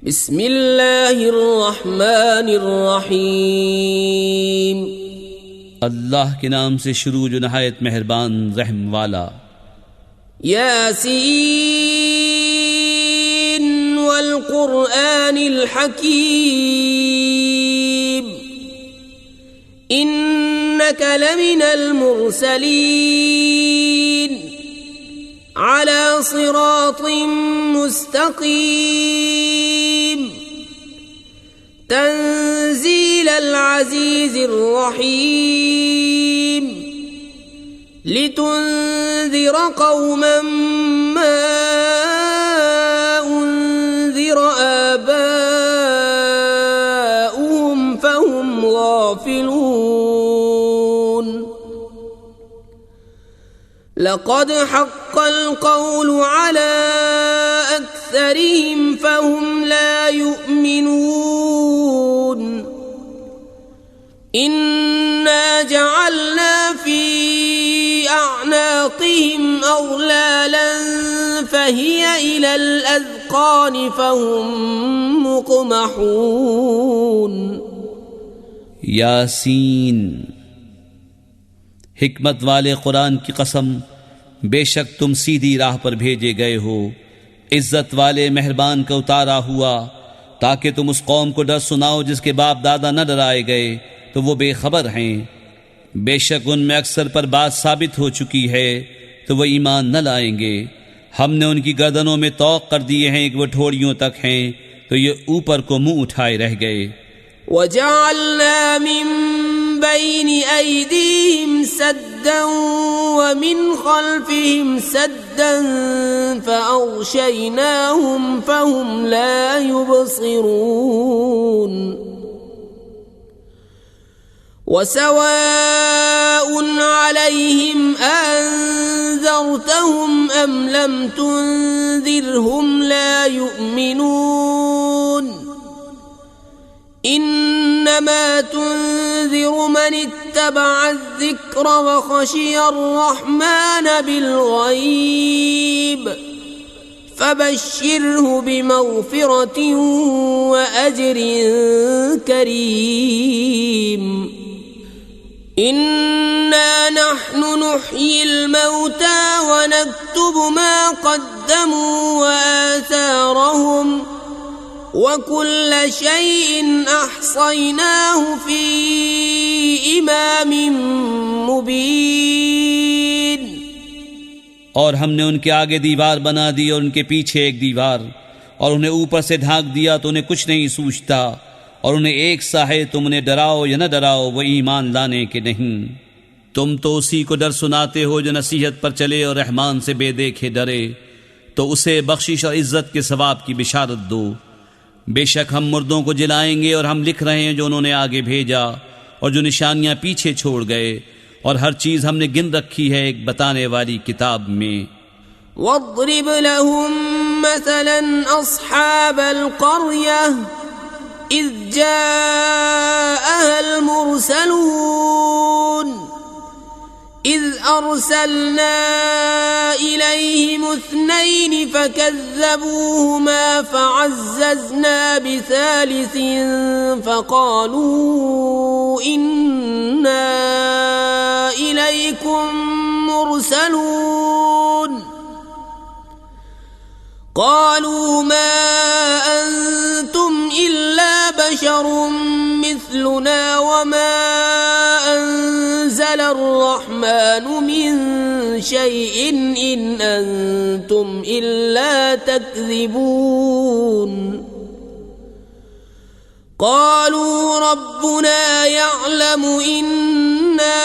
बिस्मिल्लाहिर्रहमानिर्रहीम। अल्लाह के नाम से शुरू जो नहायत मेहरबान रहम वाला। यासीन वल कुरआनिल हकीम इन्नका लमिनल मुरसलीन अला सिरातिम मुस्तकीम तंजीलल अज़ीज़िर रहीम लितुन्ज़िर क़ौमन मा उन्ज़िर आबाउहुम फ़हुम गाफ़िलून। लक़द हक़्क़ल क़ौलु अला अक्सरिहिम फ़हुम ला युमिनून। इन्ना जअलना फ़ी अअनाक़िहिम अग़लालन फ़हिय इलल अज़क़ान फ़हुम मुक़महून। यासीन, हिकमत वाले कुरान की कसम, बेशक तुम सीधी राह पर भेजे गए हो। इज्जत वाले मेहरबान का उतारा हुआ ताकि तुम उस कौम को डर सुनाओ जिसके बाप दादा न डराए गए तो वो बेखबर हैं। बेशक उनमें अक्सर पर बात साबित हो चुकी है तो वो ईमान न लाएंगे। हमने उनकी गर्दनों में तौक कर दिए हैं कि वो ठोड़ियों तक हैं तो ये ऊपर को मुंह उठाए रह गए। वजअलना मिन बैनि ऐदीहिम सद्दन व मिन खल्फिहिम सद्दन फअग़शयनाहुम फहुम ला युबसिरून। वसवाउन अलैहिम अअन्ज़रतहुम अम लम तुन्ज़िरहुम ला युमिनून। इन्नमा तुन्ज़िरु मन इत्तबअ अज़्ज़िक्र व खशिय अर्रहमान बिलग़ैब फबश्शिरहु बिमग़फ़िरतिन व अज्रिन करीम। इन्ना नहनु नुह्यिल मौता व नक्तुबु मा क़द्दमू व आसारहुम वकुल्ल शैइन अहसैनाहु फी इमामिन मुबीन। और हमने उनके आगे दीवार बना दी और उनके पीछे एक दीवार और उन्हें ऊपर से ढांक दिया तो उन्हें कुछ नहीं सूझता। और उन्हें एक सा है, तुम उन्हें डराओ या न डराओ वो ईमान लाने के नहीं। तुम तो उसी को डर सुनाते हो जो नसीहत पर चले और रहमान से बेदेखे डरे, तो उसे बख्शिश और इज्जत के सवाब की बिशारत दो। बेशक हम मुर्दों को जिलाएंगे और हम लिख रहे हैं जो उन्होंने आगे भेजा और जो निशानियां पीछे छोड़ गए, और हर चीज हमने गिन रखी है एक बताने वाली किताब में। वद्रिब लहुम मसलन अस्हाबल क़र्यह इज़ जाअहल मुरसलून इज़ अर्सलना इलैहिम इस्नैन फकज़्ज़बूहुमा फअज़्ज़ज़ना बिसालिसिन फक़ालू इन्ना इलैकुम मुरसलून। क़ालू मा अंतुम इल्ला बशरुम मिस्लुना वमा अंज़ल अर्रहमानु मिन शैइन इन अंतुम इल्ला तक्ज़िबून। क़ालू रब्बुना यअलमु इन्ना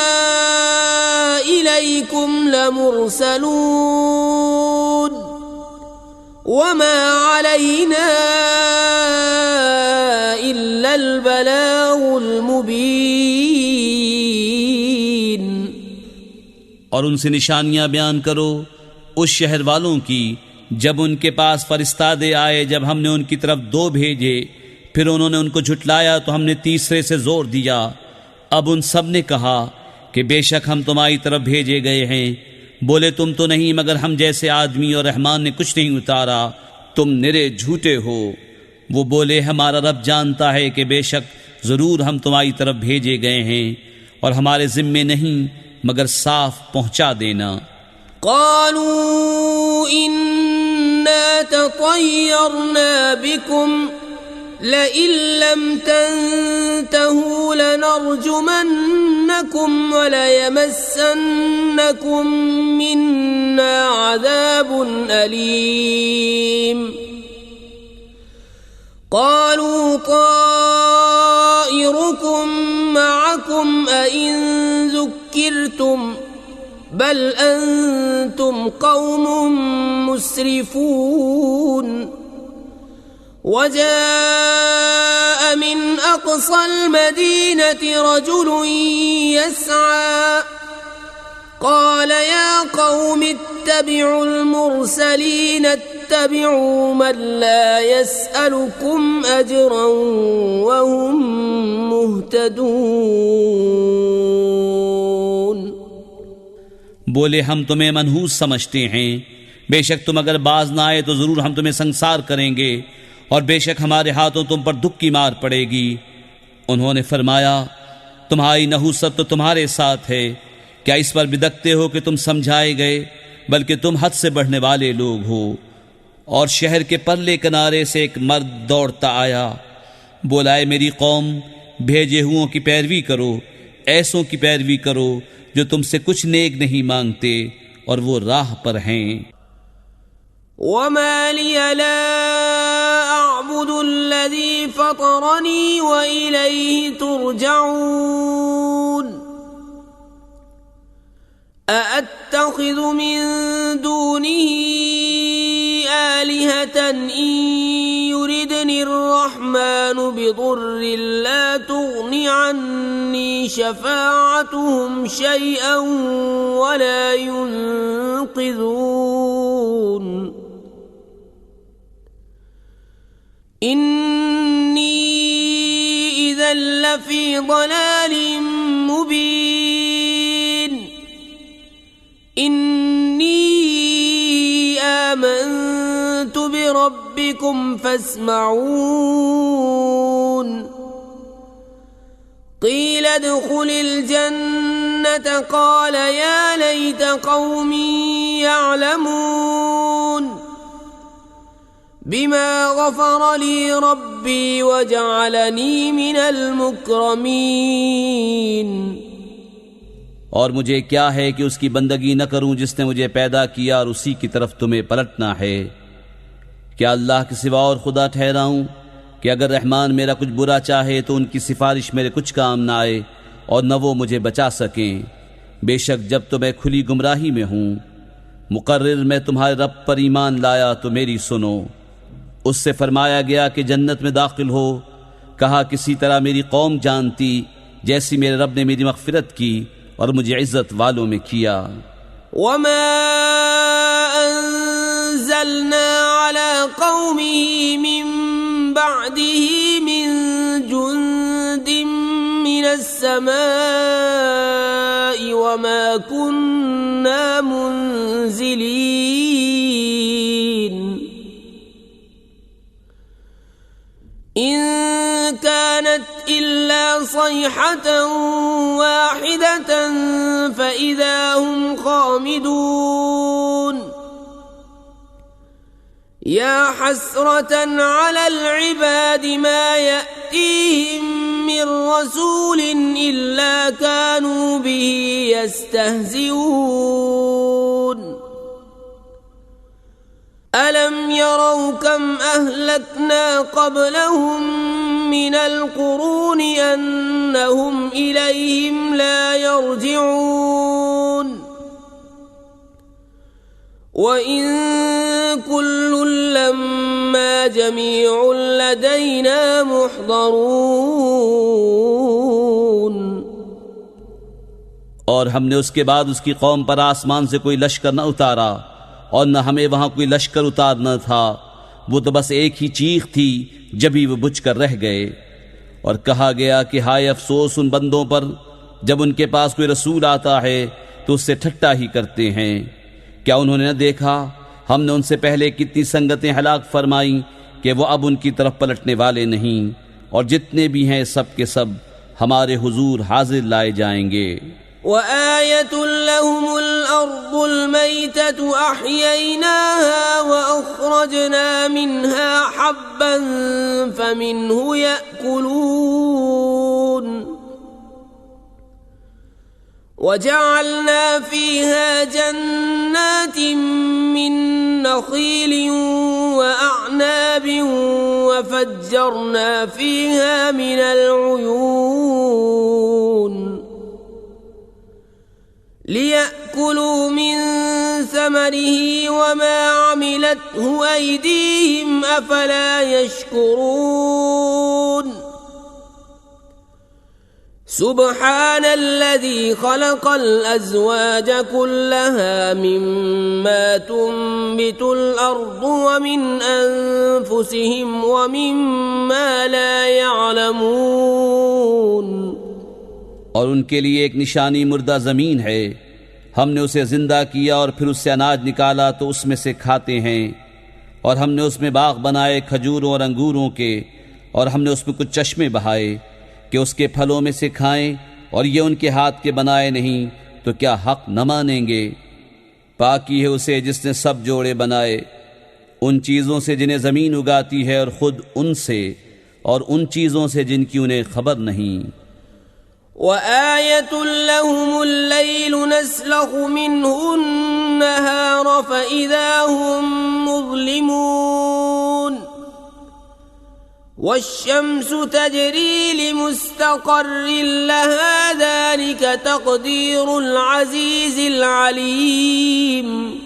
इलैकुम लमुरसलून वमा अलैना इल्लल बलागुल मुबीन। और उनसे निशानियां बयान करो उस शहर वालों की जब उनके पास फरिश्तादे आए, जब हमने उनकी तरफ दो भेजे फिर उन्होंने उनको झुटलाया तो हमने तीसरे से जोर दिया। अब उन सब ने कहा कि बेशक हम तुम्हारी तरफ भेजे गए हैं। बोले तुम तो नहीं मगर हम जैसे आदमी, और रहमान ने कुछ नहीं उतारा, तुम निरे झूठे हो। वो बोले, हमारा रब जानता है कि बेशक जरूर हम तुम्हारी तरफ भेजे गए हैं और हमारे जिम्मे नहीं मगर साफ पहुंचा देना। क़ालू इन्ना ततय्यरना बिकुम लइन लम तंतहू लनरजुमन्नकुम वलयमस्सन्नकुम मिन्ना अज़ाबुन अलीम। क़ालू ताइरुकुम मअकुम अइन ज़ुक्किरतुम बल अंतुम कौमुम मुस्रिफून। वजाअ मिन अक़सल मदीनति रजुलुन यस्आ क़ाल या क़ौमि इत्तबिउल मुरसलीन इत्तबिउ मन ला यसअलुकुम अजरन वहुम मुहतदून। बोले, हम तुम्हें मनहूस समझते हैं, बेशक तुम अगर बाज ना आए तो जरूर हम तुम्हें संसार करेंगे और बेशक हमारे हाथों तुम पर दुख की मार पड़ेगी। उन्होंने फरमाया, तुम्हारी नहूसत तो तुम्हारे साथ है, क्या इस पर बिदकते हो कि तुम समझाए गए, बल्कि तुम हद से बढ़ने वाले लोग हो। और शहर के परले किनारे से एक मर्द दौड़ता आया, बोला, ऐ मेरी कौम, भेजे हुओं की पैरवी करो, ऐसों की पैरवी करो जो तुमसे कुछ नेक नहीं मांगते और वो राह पर हैं। वमा लिय ला अअबुदुल्लज़ी फ़तरनी व इलैहि तुरजऊन। अअत्तख़िज़ु मिन दूनिही आलिहतन इन युरिदनि अर्रहमानु बिदुर्रिन ला तुग़नि अन्नी शफ़ाअतुहुम शैअन वला युनक़िज़ून। इन्नी इज़न लफ़ी ضलालिम मुबीन। इन्नी आमनतु बिरब्बिकुम फस्मऊन। क़ील उद्ख़ुलिल जन्नत क़ाल या लैत क़ौमी यअलमून बिमा ग़फ़र ली रब्बी वजअलनी मिनल मुक्रमीन। और मुझे क्या है कि उसकी बंदगी न करूं जिसने मुझे पैदा किया और उसी की तरफ तुम्हें पलटना है। क्या अल्लाह के सिवा और खुदा ठहराऊं कि अगर रहमान मेरा कुछ बुरा चाहे तो उनकी सिफारिश मेरे कुछ काम ना आए और न वो मुझे बचा सकें। बेशक जब तो मैं खुली गुमराही में हूँ। मुकर्रिर मैं तुम्हारे रब पर ईमान लाया तो मेरी सुनो। उससे फरमाया गया कि जन्नत में दाखिल हो। कहा, किसी तरह मेरी कौम जानती जैसी मेरे रब ने मेरी मग़फ़िरत की और मुझे इज्जत वालों में किया। वमा अंज़लना अला क़ौमिही मिन बअदिही मिन जुंदिन मिनस समाई वमा कुन्ना मुंज़िलीन। इन कानत इल्ला सयहतन वाहिदतन फ़इज़ा हुम ख़ामिदून। या हस्रतन अलल इबादि मा यअतीहिम मिन रसूलिन इल्ला कानू बिही यस्तहज़िऊन। अलम यरौ कम अहलकना क़ब्लहुम मिनल क़ुरूनि अन्नहुम इलैहिम ला यरजिऊन। व इन कुल्लुन लम्मा जमीउन लदैना मुहज़रून। और हमने उसके बाद उसकी कौम पर आसमान से कोई लश्कर न उतारा और न हमें वहां कोई लश्कर उतारना था। वो तो बस एक ही चीख थी जब ही वो बुझ कर रह गए। और कहा गया कि हाय अफसोस उन बंदों पर जब उनके पास कोई रसूल आता है तो उससे ठट्टा ही करते हैं। क्या उन्होंने न देखा हमने उनसे पहले कितनी संगतें हलाक फरमाई कि कि वो अब उनकी तरफ पलटने वाले नहीं, और जितने भी हैं सब के सब हमारे हुजूर हाजिर लाए जाएंगे। وآية لهم الأرض الميتة أحييناها وأخرجنا منها حبا فمنه يأكلون وجعلنا فيها جنات من نخيل وأعناب وفجرنا فيها من العيون ليأكلوا من ثمره وما عملته أيديهم أفلا يشكرون سبحان الذي خلق الأزواج كلها مما تنبت الأرض ومن أنفسهم ومما لا يعلمون। और उनके लिए एक निशानी मुर्दा ज़मीन है, हमने उसे ज़िंदा किया और फिर उससे अनाज निकाला तो उसमें से खाते हैं, और हमने उसमें बाग बनाए खजूरों और अंगूरों के, और हमने उसमें कुछ चश्मे बहाए कि उसके फलों में से खाएं, और ये उनके हाथ के बनाए नहीं तो क्या हक न मानेंगे। पाकी है उसे जिसने सब जोड़े बनाए, उन चीज़ों से जिन्हें ज़मीन उगाती है और ख़ुद उनसे, और उन चीज़ों से जिनकी उन्हें खबर नहीं। وآية لهم الليل نسلخ منه النهار فإذا هم مظلمون والشمس تجري لمستقر لها ذلك تقدير العزيز العليم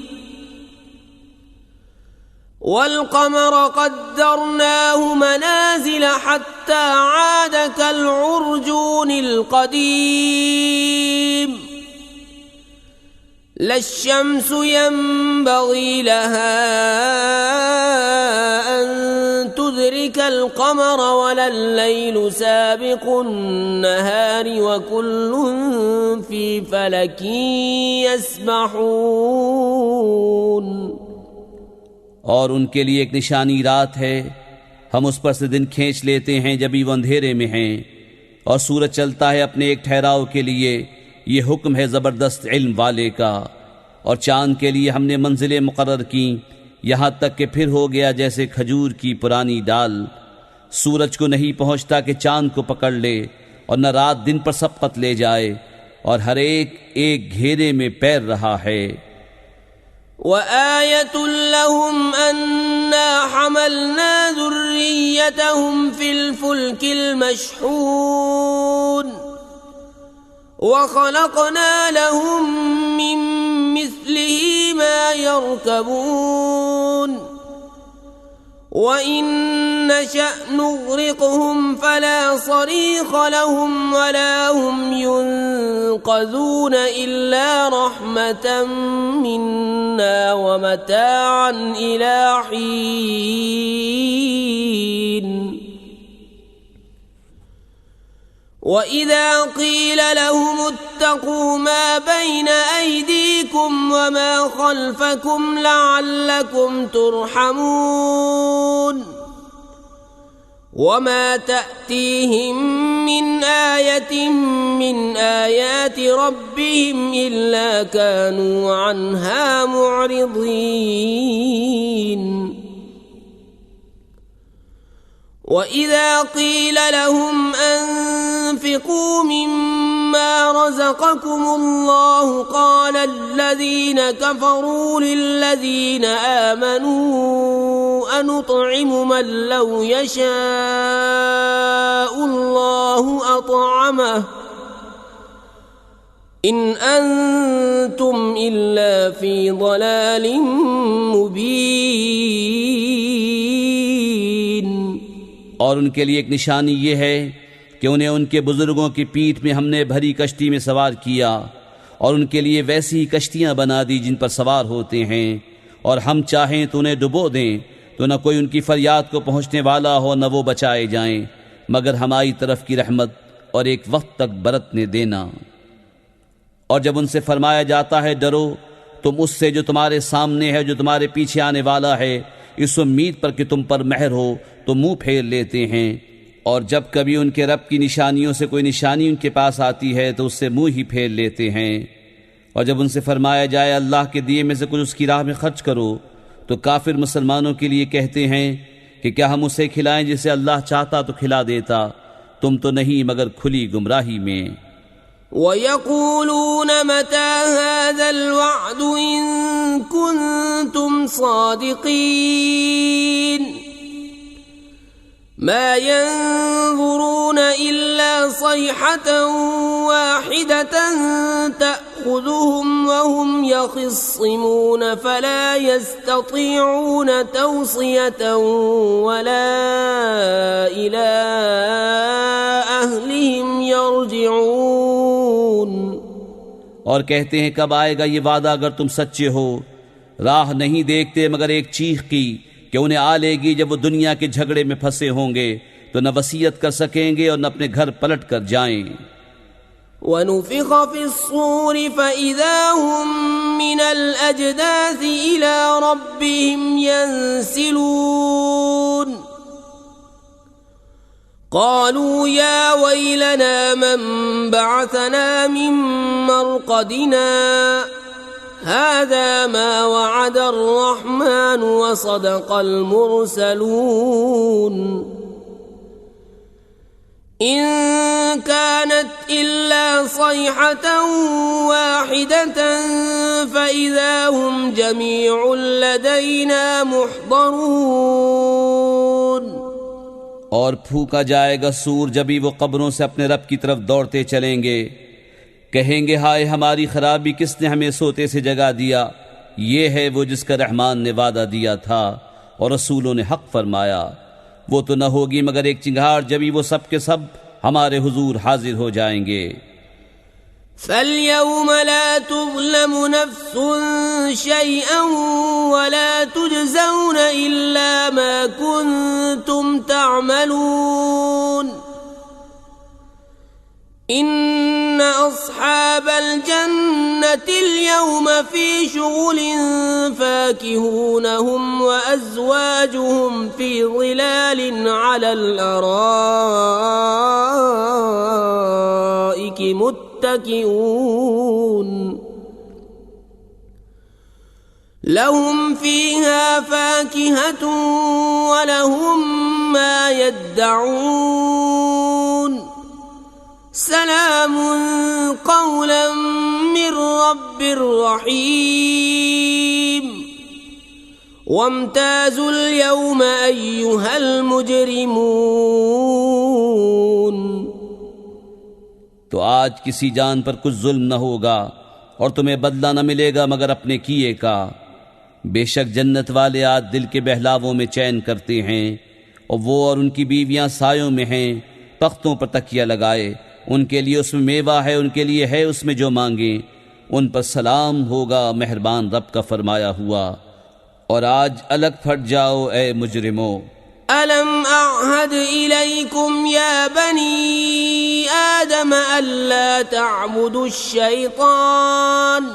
والقمر قدرناه منازل حتى عاد كالعرجون القديم لا الشمس ينبغي لها أن تدرك القمر ولا الليل سابق النهار وكل في فلك يسبحون। और उनके लिए एक निशानी रात है, हम उस पर से दिन खींच लेते हैं जब भी वो अंधेरे में हैं, और सूरज चलता है अपने एक ठहराव के लिए, ये हुक्म है ज़बरदस्त इल्म वाले का। और चाँद के लिए हमने मंजिलें मुकर्रर की, यहाँ तक कि फिर हो गया जैसे खजूर की पुरानी डाल। सूरज को नहीं पहुँचता कि चाँद को पकड़ ले, और न रात दिन पर सबकत ले जाए, और हर एक एक घेरे में पैर रहा है। وآية لهم أنا حملنا ذريتهم في الفلك المشحون وخلقنا لهم من مثله ما يركبون وإن نشأ نغرقهم فلا صريخ لهم ولا هم ينقذون إلا رحمة منا ومتاعا إلى حين وإذا قيل لهم اتقوا ما بين أيديكم وما خلفكم لعلكم ترحمون وما تأتيهم من آية من آيات ربهم إلا كانوا عنها معرضين وإذا قيل لهم أنفقوا مما رزقكم الله قال الذين كفروا للذين آمنوا أنطعم من لو يشاء الله أطعمه إن أنتم إلا في ضلال مبين। और उनके लिए एक निशानी ये है कि उन्हें उनके बुजुर्गों की पीठ में हमने भरी कश्ती में सवार किया, और उनके लिए वैसी ही कश्तियाँ बना दी जिन पर सवार होते हैं, और हम चाहें तो उन्हें डुबो दें तो न कोई उनकी फरियाद को पहुँचने वाला हो न वो बचाए जाएं, मगर हमारी तरफ की रहमत और एक वक्त तक बरतने देना। और जब उनसे फरमाया जाता है डरो तुम उससे जो तुम्हारे सामने है, जो तुम्हारे पीछे आने वाला है, इस उम्मीद पर कि तुम पर मेहर हो तो मुंह फेर लेते हैं। और जब कभी उनके रब की निशानियों से कोई निशानी उनके पास आती है तो उससे मुंह ही फेर लेते हैं। और जब उनसे फरमाया जाए अल्लाह के दिए में से कुछ उसकी राह में खर्च करो तो काफिर मुसलमानों के लिए कहते हैं कि क्या हम उसे खिलाएं जिसे अल्लाह चाहता तो खिला देता, तुम तो नहीं मगर खुली गुमराही में। वयक़ूलून मता हाज़ल वअद इन कुन्तुम सादिक़ीन मा यंज़ुरून इल्ला सयहतन वाहिदतन तअख़ुज़ुहुम वहुम यख़िस्सिमून फला यस्ततीऊन तौसियतन वला इला अहलिहिम यरजिऊन। और कहते हैं कब आएगा ये वादा अगर तुम सच्चे हो। राह नहीं देखते मगर एक चीख की कि उन्हें आ लेगी जब वो दुनिया के झगड़े में फंसे होंगे तो न वसीयत कर सकेंगे और न अपने घर पलट कर जाएं। वनुफ़िख़ फ़िस्सूर फ़इज़ा हुम मिनल अजदाथ इला रब्बिहिम यंसिलून क़ालू या वैलना मन बअसना मिन मरक़दिना هذا ما وعد الرحمن وصدق المرسلون إن كانت إلا صيحة واحدة فإذا هم جميع لدينا محضرون। और फूका जाएगा सूर जब भी वो कब्रों से अपने रब की तरफ दौड़ते चलेंगे। कहेंगे हाय हमारी खराबी, किसने हमें सोते से जगा दिया। ये है वो जिसका रहमान ने वादा दिया था और रसूलों ने हक फरमाया। वो तो न होगी मगर एक चिंगार जब वो सब के सब हमारे हुजूर हाजिर हो जाएंगे। फल्यौम ला तुज़लम नफ्सुन शैअन वला तुजज़ौन इल्ला मा कुन्तुम तअमलून इन्न अस्हाबल जन्नतिल यौम फी शुग़ुलिन फाकिहून हुम व अज़वाजुहुम फी ज़िलालिन अलल अराइकि मुत्तकिऊन लहुम फीहा फाकिहतुन व लहुम मा यद्दऊन सलामुन क़ौलन मिर रब्बिर रहीम वम्ताज़ुल यौम अय्युहल मुजरिमून। तो आज किसी जान पर कुछ जुल्म न होगा और तुम्हें बदला न मिलेगा मगर अपने किए का। बेशक जन्नत वाले आज दिल के बहलावों में चैन करते हैं और वो और उनकी बीवियां सायों में हैं, तख्तों पर तकिया लगाए। उनके लिए उसमें मेवा है, उनके लिए है उसमें जो मांगे। उन पर सलाम होगा मेहरबान रब का फरमाया हुआ। और आज अलग फट जाओ ए मुजरिमो। अलम अअहद इलैकुम या बनी आदम अल्ला तअबुदु शैतान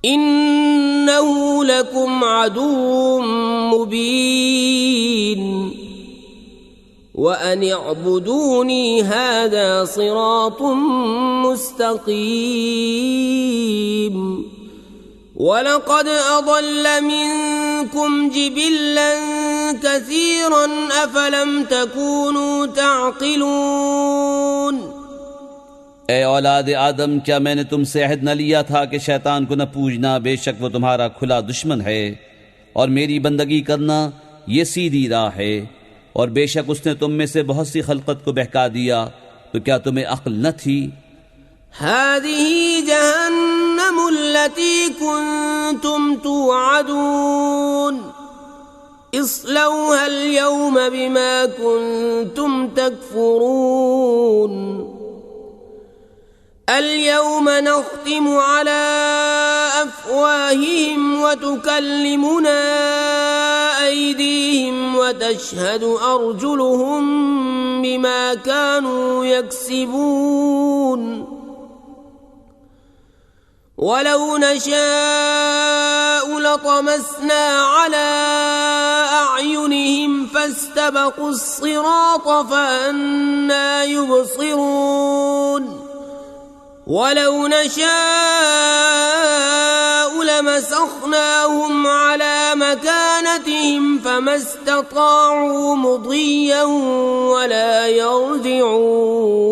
इन्नहु लकुम अदुव्वुम मुबीन व अन अअबुदूनी हाज़ा सिरातुम मुस्तक़ीम वलक़द अज़ल्ल मिनकुम जिबिल्लन कसीरन अफलम तकूनू तअक़िलून। ए औलाद आदम, क्या मैंने तुमसे अहद न लिया था कि शैतान को न पूजना, बेशक वो तुम्हारा खुला दुश्मन है, और मेरी बंदगी करना ये सीधी राह है। और बेशक उसने तुम में से बहुत सी खलकत को बहका दिया, तो क्या तुम्हें अक्ल न थी? हाज़िही जहन्नमुल्लती कुन्तुम तुअदून इस्लौहल यौम बिमा कुन्तुम तकफुरून اليوم نختم على أفواههم وتكلمنا أيديهم وتشهد أرجلهم بما كانوا يكسبون ولو نشاء لطمسنا على أعينهم فاستبقوا الصراط فأنى يبصرون ولو نشاء لمسخناهم على مكانتهم فما استطاعوا مضيا ولا يرجعون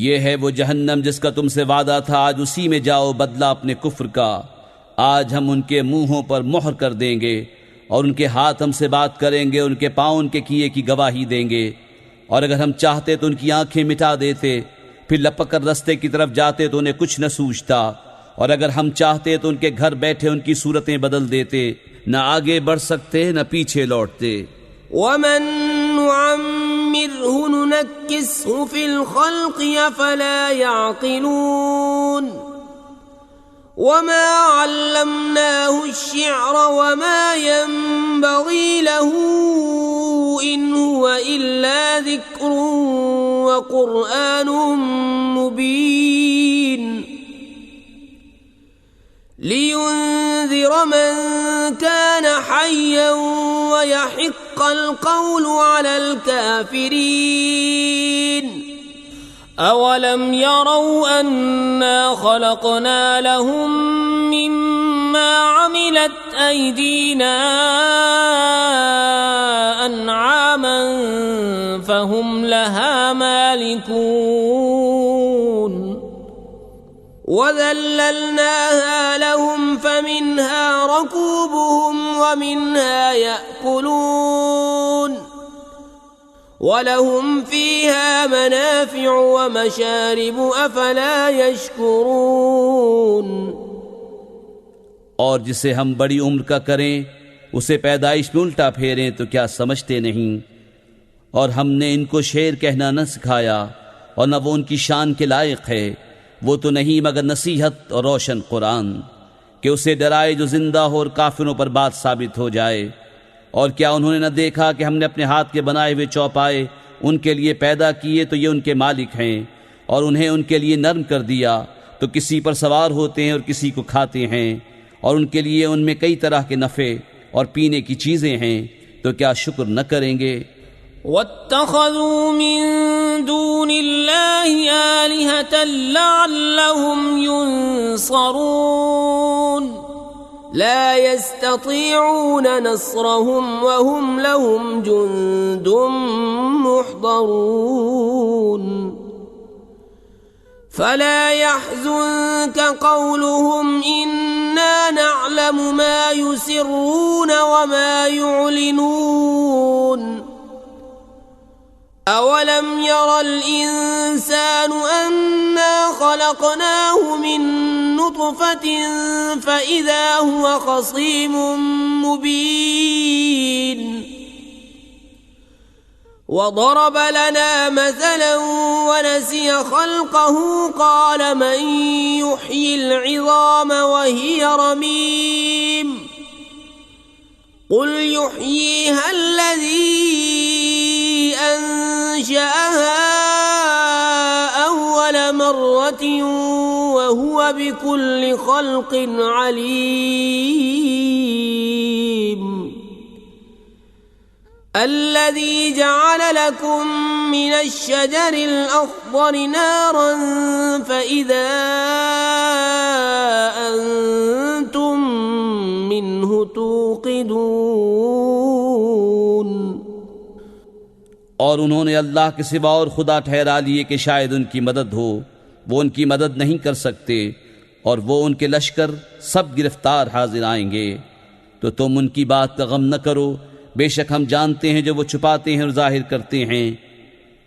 ये है वो जहन्नम जिसका तुमसे वादा था, आज उसी में जाओ, बदला अपने कुफ्र का। आज हम उनके मुंहों पर मोहर कर देंगे और उनके हाथ हमसे बात करेंगे, उनके पांव उनके किए की गवाही देंगे। और अगर हम चाहते तो उनकी आंखें मिटा देते, फिर लपक कर रस्ते की तरफ जाते तो उन्हें कुछ न सूझता। और अगर हम चाहते तो उनके घर बैठे उनकी सूरतें बदल देते, न आगे बढ़ सकते न पीछे लौटते। वमन नुअम्मिरहु नुनक्किसहु फिल खल्क़ि अफला यअक़िलून वमा अल्लमनाहु अश्शिअर वमा यंबग़ी लहु इन हुवा इल्ला ज़िक्रुन व क़ुरआनुम मुबीन लियुन्ज़िर मन कान हय्यन व यहिक़्क़ल क़ौलु अलल काफ़िरीन अवलम यरौ अन्ना ख़लक़ना लहुम मिम्मा अमिलत अयदीना अनआमन फहुम लहा मालिकून वज़ल्ललनाहा लहुम फमिन्हा रकूबुहुम वमिन्हा यअकुलून वलहुम फ़ीहा मनाफ़िअु वमशारिबु अफ़ला यशकुरून। और जिसे हम बड़ी उम्र का करें, उसे पैदाइश में उल्टा फेरें तो क्या समझते नहीं। और हमने इनको शेर कहना न सिखाया और न वो उनकी शान के लायक है। वो तो नहीं मगर नसीहत और रोशन कुरान, कि उसे डराए जो जिंदा हो और काफिरों पर बात साबित हो जाए। और क्या उन्होंने न देखा कि हमने अपने हाथ के बनाए हुए चौपाए उनके लिए पैदा किए तो ये उनके मालिक हैं, और उन्हें उनके लिए नर्म कर दिया तो किसी पर सवार होते हैं और किसी को खाते हैं, और उनके लिए उनमें कई तरह के नफ़े और पीने की चीज़ें हैं, तो क्या शुक्र न करेंगे। वत्तख़ज़ू मिन दूनिल्लाहि आलिहतन लअल्लहुम युनसरून ला यस्ततीऊन नस्रहुम वहुम लहुम जुंदुम मुहदरून फला यहज़ुनक क़ौलुहुम इन्ना नअलमु मा युसिर्रून वमा युअलिनून अवलम यरल इंसानु अन्ना खलक़नाहु मिन नुत्फ़तिन फ़इज़ा हुवा ख़सीमुम मुबीन वضرب लना मसलन वनसिय ख़ल्क़हु क़ाल मन युह्यिल इज़ाम वहिय रमीम क़ुल युह्यीहा अल्लज़ी अंशअहा अव्वल मर्रतिन वहुव बिकुल्लि ख़ल्क़िन अलीम الذي جعل لكم من الشجر الأخضر نارا فإذا أنتم منه توقدون। और उन्होंने अल्लाह के सिवा और खुदा ठहरा लिए कि शायद उनकी मदद हो, वो उनकी मदद नहीं कर सकते, और वो उनके लश्कर सब गिरफ्तार हाजिर आएंगे। तो तुम उनकी बात का गम न करो, बेशक हम जानते हैं जो वो छुपाते हैं और जाहिर करते हैं।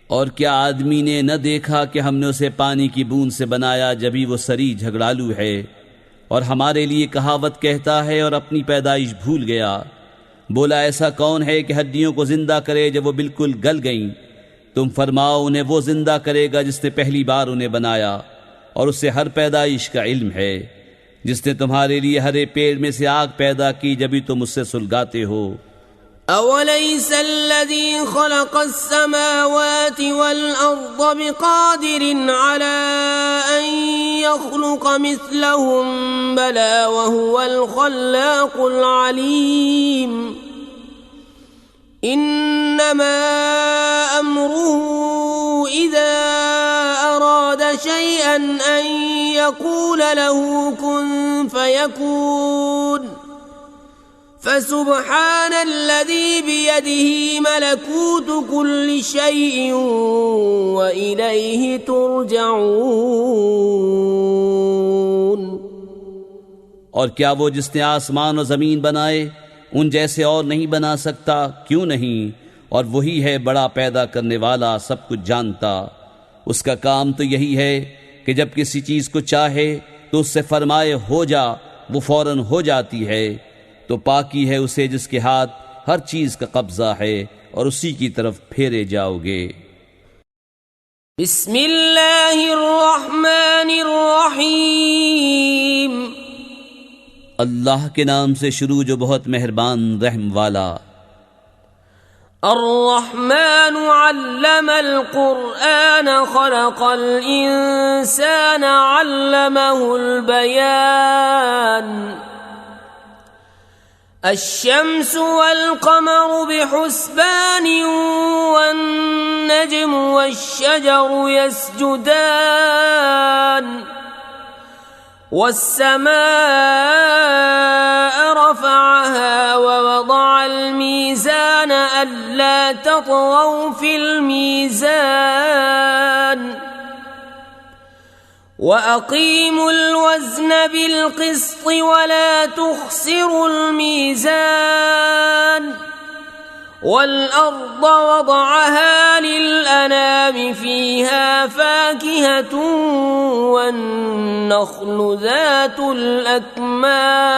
और क्या आदमी ने न देखा कि हमने उसे पानी की बूंद से बनाया, जभी वो सरी झगड़ालू है और हमारे लिए कहावत कहता है और अपनी पैदाइश भूल गया। बोला ऐसा कौन है कि हड्डियों को जिंदा करे जब वो बिल्कुल गल गईं। तुम फरमाओ उन्हें वो जिंदा करेगा जिसने पहली बार उन्हें बनाया, और उससे हर पैदाइश का इल्म है। जिसने तुम्हारे लिए हरे पेड़ में से आग पैदा की, जभी तुम उससे सुलगाते हो। أوليس الذي خلق السماوات والأرض بقادر على أن يخلق مثلهم بلى وهو الخلاق العليم إنما أمره إذا أراد شيئا أن يقول له كن فيكون فسبحان الذي بيده ملكوت كل شيء وإليه ترجعون। और क्या वो जिसने आसमान और ज़मीन बनाए उन जैसे और नहीं बना सकता? क्यों नहीं? और वही है बड़ा पैदा करने वाला, सब कुछ जानता। उसका काम तो यही है कि जब किसी चीज़ को चाहे तो उससे फरमाए हो जा, वो फौरन हो जाती है। तो पाकी है उसे जिसके हाथ हर चीज़ का कब्जा है और उसी की तरफ फेरे जाओगे। बिस्मिल्लाहिर्रहमानिर्रहीम। अल्लाह के नाम से शुरू जो बहुत मेहरबान रहम वाला। अर्रहमान अल्लमल कुरआन खलक़ल इंसान अल्लमहुल बयान। الشمس والقمر بحسبان والنجم والشجر يسجدان والسماء رفعها ووضع الميزان ألا تطغوا في الميزان وأقيموا الوزن بالقسط ولا تخسروا الميزان والأرض وضعها للأنام فيها فاكهة والنخل ذات الأكمام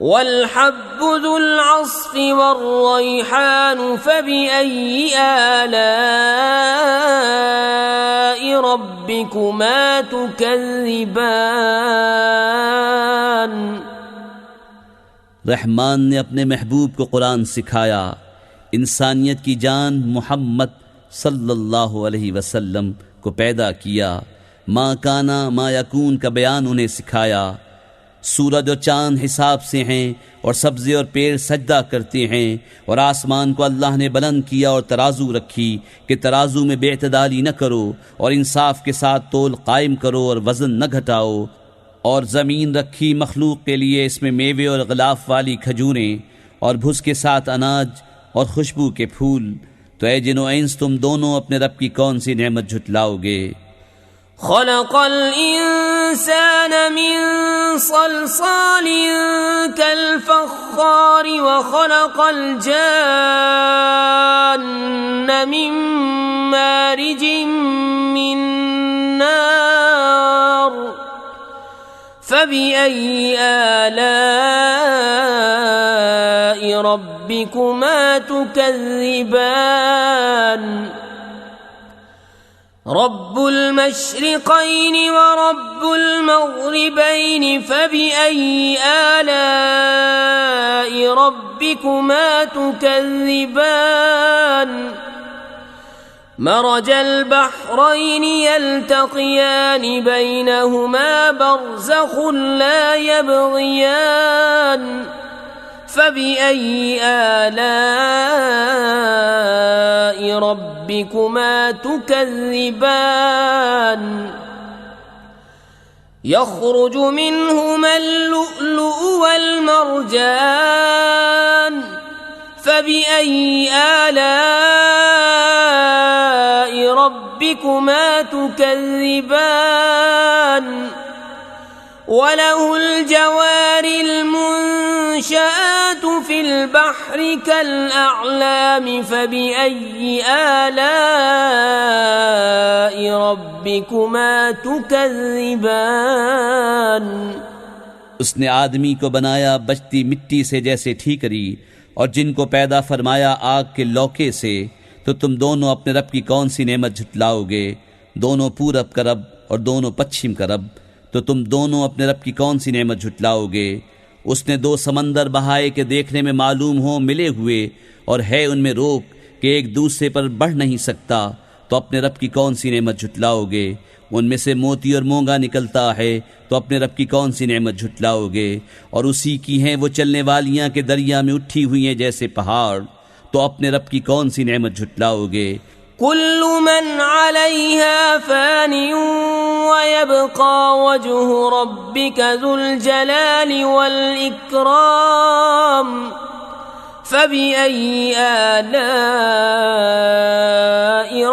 والحب ذو العصف والريحان فبأي آلاء ربكما تكذبان। रहमान ने अपने महबूब को कुरान सिखाया, इंसानियत की जान मोहम्मद सल्लल्लाहु अलैहि वसल्लम को पैदा किया। माँ काना माँ यकून का बयान उन्हें सिखाया। सूरज और चांद हिसाब से हैं और सब्ज़े और पेड़ सजदा करते हैं। और आसमान को अल्लाह ने बुलंद किया और तराजू रखी कि तराजू में बेअतदाली न करो और इंसाफ के साथ तोल कायम करो और वज़न न घटाओ। और ज़मीन रखी मखलूक के लिए, इसमें मेवे और ग़िलाफ़ वाली खजूरें और भुस के साथ अनाज और खुशबू के फूल। तो ऐ जिनो इंस तुम दोनों अपने रब की कौन सी नेमत झुटलाओगे। खलक़ल इंसान मिन सलसाल कल-फ़ख़्ख़ार व खलक़ल जान्न मिन मारिजिन मिन नार फबिअय्यि आलाइ रब्बिकुमा तुकज़्ज़िबान। रब्बुल मशरिक़ैन व रब्बुल मग़रिबैन फबिअय्यि आलाइ रब्बिकुमा तुकज़्ज़िबान। मरजल बहरैन यल्तक़ियान बैनहुमा बरज़ख़ुन ला यबग़ियान फबिअय्यि आलाइ रब्बिकुमा तुकज़्ज़िबान। यख़रुज मिनहुमा अल-लुअ्लुअु वल-मरजान फबिअय्यि आलाइ रब्बिकुमा तुकज़्ज़िबान। वलहुल जवारिल मुंशआत फिल बहरि कल-अअलाम फबिअय्यि आलाइ रब्बिकुमा तुकज़्ज़िबान। उसने आदमी को बनाया बचती मिट्टी से जैसे ठीकरी, और जिनको पैदा फरमाया आग के लौके से। तो तुम दोनों अपने रब की कौन सी नेमत झुटलाओगे। दोनों पूरब का रब और दोनों पश्चिम का रब। तो तुम दोनों अपने रब की कौन सी नेमत झुटलाओगे। उसने 2 समंदर बहाए के देखने में मालूम हो मिले हुए, और है उनमें रोक कि एक दूसरे पर बढ़ नहीं सकता, तो अपने रब की कौन सी नेमत झुटलाओगे? उनमें से मोती और मोंगा निकलता है, तो अपने रब की कौन सी नेमत झुटलाओगे? और उसी की हैं वो चलने वालियां के दरिया में उठी हुई हैं जैसे पहाड़, तो अपने रब की कौन सी नेमत झुटलाओगे? कुल्लु मन अलैहा फानिन व यबका वजहु रब्बिका ज़ुल जलाली वल इकराम फबिअय्यि आलाइ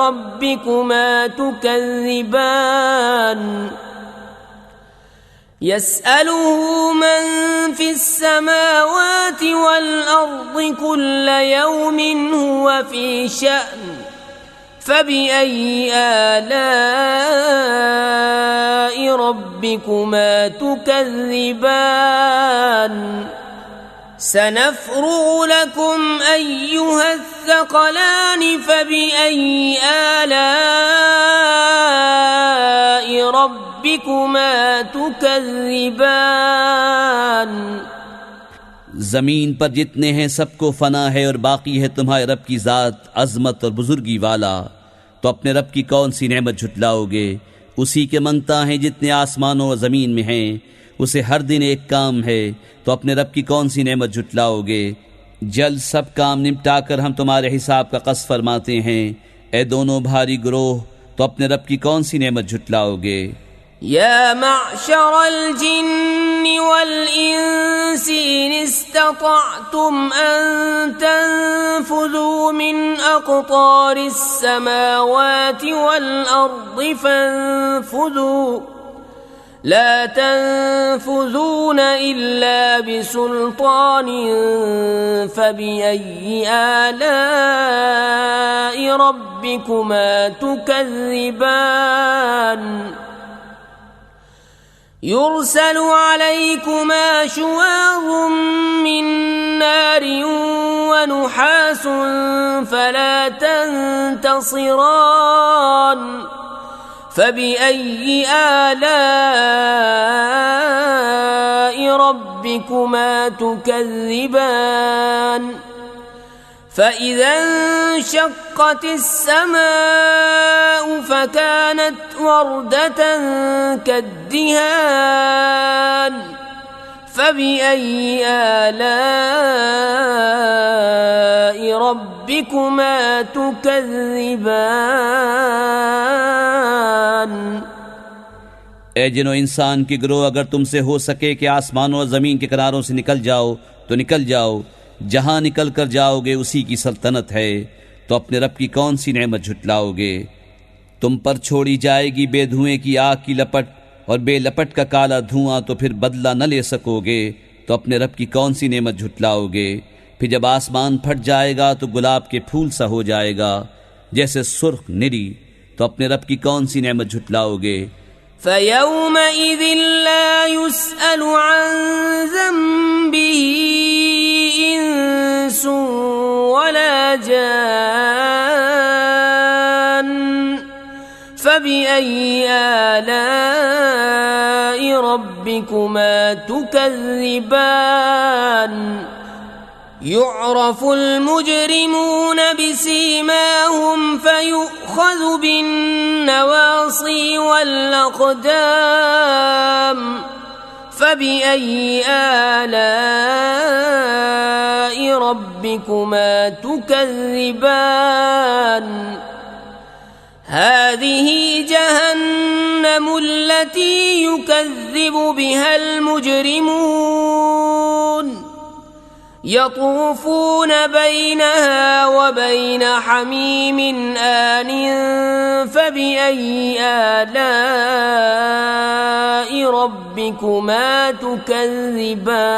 रब्बिकुमा तुकज़्ज़िबान यसअलुहु मन फिस्समावाति वल अर्दि कुल्ल यौमिन हुवा फी शअन फबिअय्यि आलाइ रब्बिकुमा तुकज़्ज़िबान सनफ़्रुग़ु लकुम अय्युहा अथ्थक़लान फबिअय्यि आलाइ रब्बिकुमा तुकज़्ज़िबान। जमीन पर जितने हैं सबको फना है, और बाकी है तुम्हारे रब की ज़ात अज़मत और बुजुर्गी वाला, तो अपने रब की कौन सी नेमत झुटलाओगे? उसी के मंगता हैं जितने आसमानों और ज़मीन में हैं, उसे हर दिन एक काम है, तो अपने रब की कौन सी नेमत झुटलाओगे? जल्द सब काम निपटाकर हम तुम्हारे हिसाब का कस फरमाते हैं। ए दोनों भारी ग्रोह, तो अपने रब की कौन सी नेमत झुटलाओगे? या मअशरल जिन्नि वल इंसी इन इस्ततअतुम अन तनफुज़ू मिन अक़तारिस समावाति वल अर्दि फंफुज़ू ला तनफुज़ून इल्ला बिसुल्तान फबिअय्यि आलाइ रब्बिकुमा तुकज़्ज़िबान युरसलु अलैकुमा शुवाज़ुम मिन नारिन व नुहासुन फला तंतसिरान फबिअय्यि आलाइ रब्बिकुमा तुकज़्ज़िबान فإذا انشقت السماء فكانت وردة كالدهان فبأي آلاء ربكما تكذبان। ए जिनो इंसान के गिरोह, अगर तुमसे हो सके कि आसमानों और ज़मीन के किनारों से निकल जाओ तो निकल जाओ, जहां निकल कर जाओगे उसी की सल्तनत है, तो अपने रब की कौन सी नेमत झुटलाओगे? तुम पर छोड़ी जाएगी बेधुएं की आग की लपट और बेलपट का काला धुआं, तो फिर बदला न ले सकोगे, तो अपने रब की कौन सी नेमत झुटलाओगे? फिर जब आसमान फट जाएगा तो गुलाब के फूल सा हो जाएगा जैसे सुर्ख निरी, तो अपने रब की कौन सी नेमत झुटलाओगे? फयौमइज़िन ला युस्अलु अन ज़ंबिही इंसुन वला जान फबिअय्यि आलाइ रब्बिकुमा तुकज़्ज़िबान। युअरफ़ु المجرمون بسيماهم فيؤخذ بالنواصي والأقدام فبأي آلاء ربكما تكذبان هذه جهنم التي يكذب بها المجرمون يطوفون بينها وبين حميم آن فبأي آلاء ربكما تكذبان।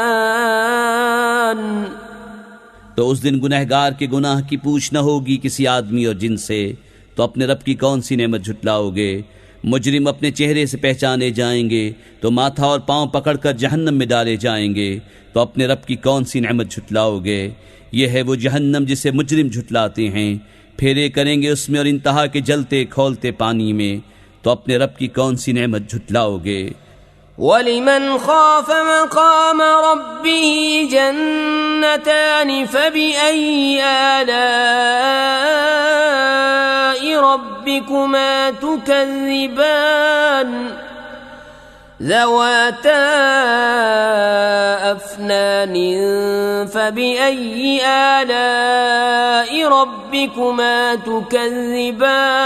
तो उस दिन गुनहगार के गुनाह की पूछ न होगी किसी आदमी और जिन से, तो अपने रब की कौन सी नेमत झुटलाओगे? मुजरिम अपने चेहरे से पहचाने जाएंगे तो माथा और पांव पकड़कर जहन्नम में डाले जाएंगे, तो अपने रब की कौन सी नेमत झुटलाओगे? यह है वो जहन्नम जिसे मुजरिम झुटलाते हैं, फेरे करेंगे उसमें और इंतहा के जलते खौलते पानी में, तो अपने रब की कौन सी नेमत झुटलाओगे? ولمن خاف مقام ربه جنتان فبأي آلاء ربكما تكذبان ذواتا أفنان فبأي آلاء ربكما تكذبان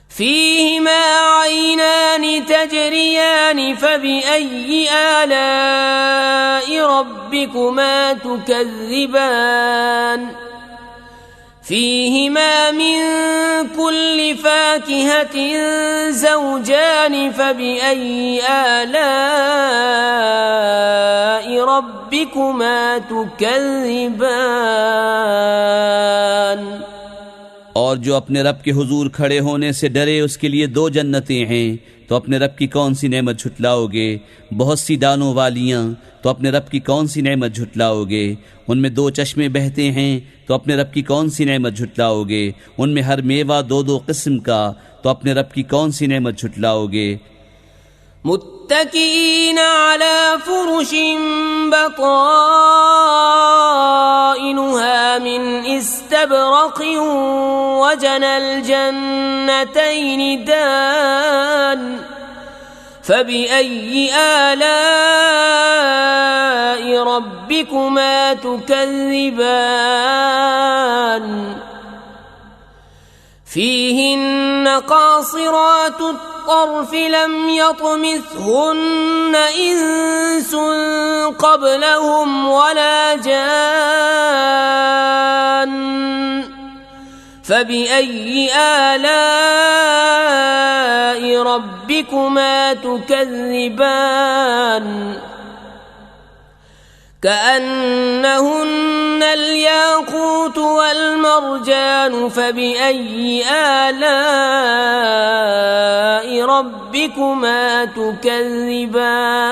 فيهما عينان تجريان فبأي آلاء ربكما تكذبان فيهما من كل فاكهة زوجان فبأي آلاء ربكما تكذبان और जो अपने रब के हुजूर खड़े होने से डरे उसके लिए 2 जन्नतें हैं, तो अपने रब की कौन सी नेमत झुटलाओगे। बहुत सी दानों वालियाँ, तो अपने रब की कौन सी नेमत झुटलाओगे। उनमें 2 चश्मे बहते हैं, तो अपने रब की कौन सी नेमत झुटलाओगे। उनमें हर मेवा 2-2 किस्म का, तो अपने रब की कौन सी नेमत झुटलाओगे। मुत्तकीन अला फुरुशिन बताइनुहा मिन इस्तबरक़िन वजनल जन्नतैन दान फबिअय्यि आलाइ रब्बिकुमा तुकज़्ज़िबान فيهن قاصرات الطرف لم يطمثهن إنس قبلهم ولا جان فبأي آلاء ربكما تكذبان كأنهن الياقوت والمرجان فبأي آلاء ربكما تكذبان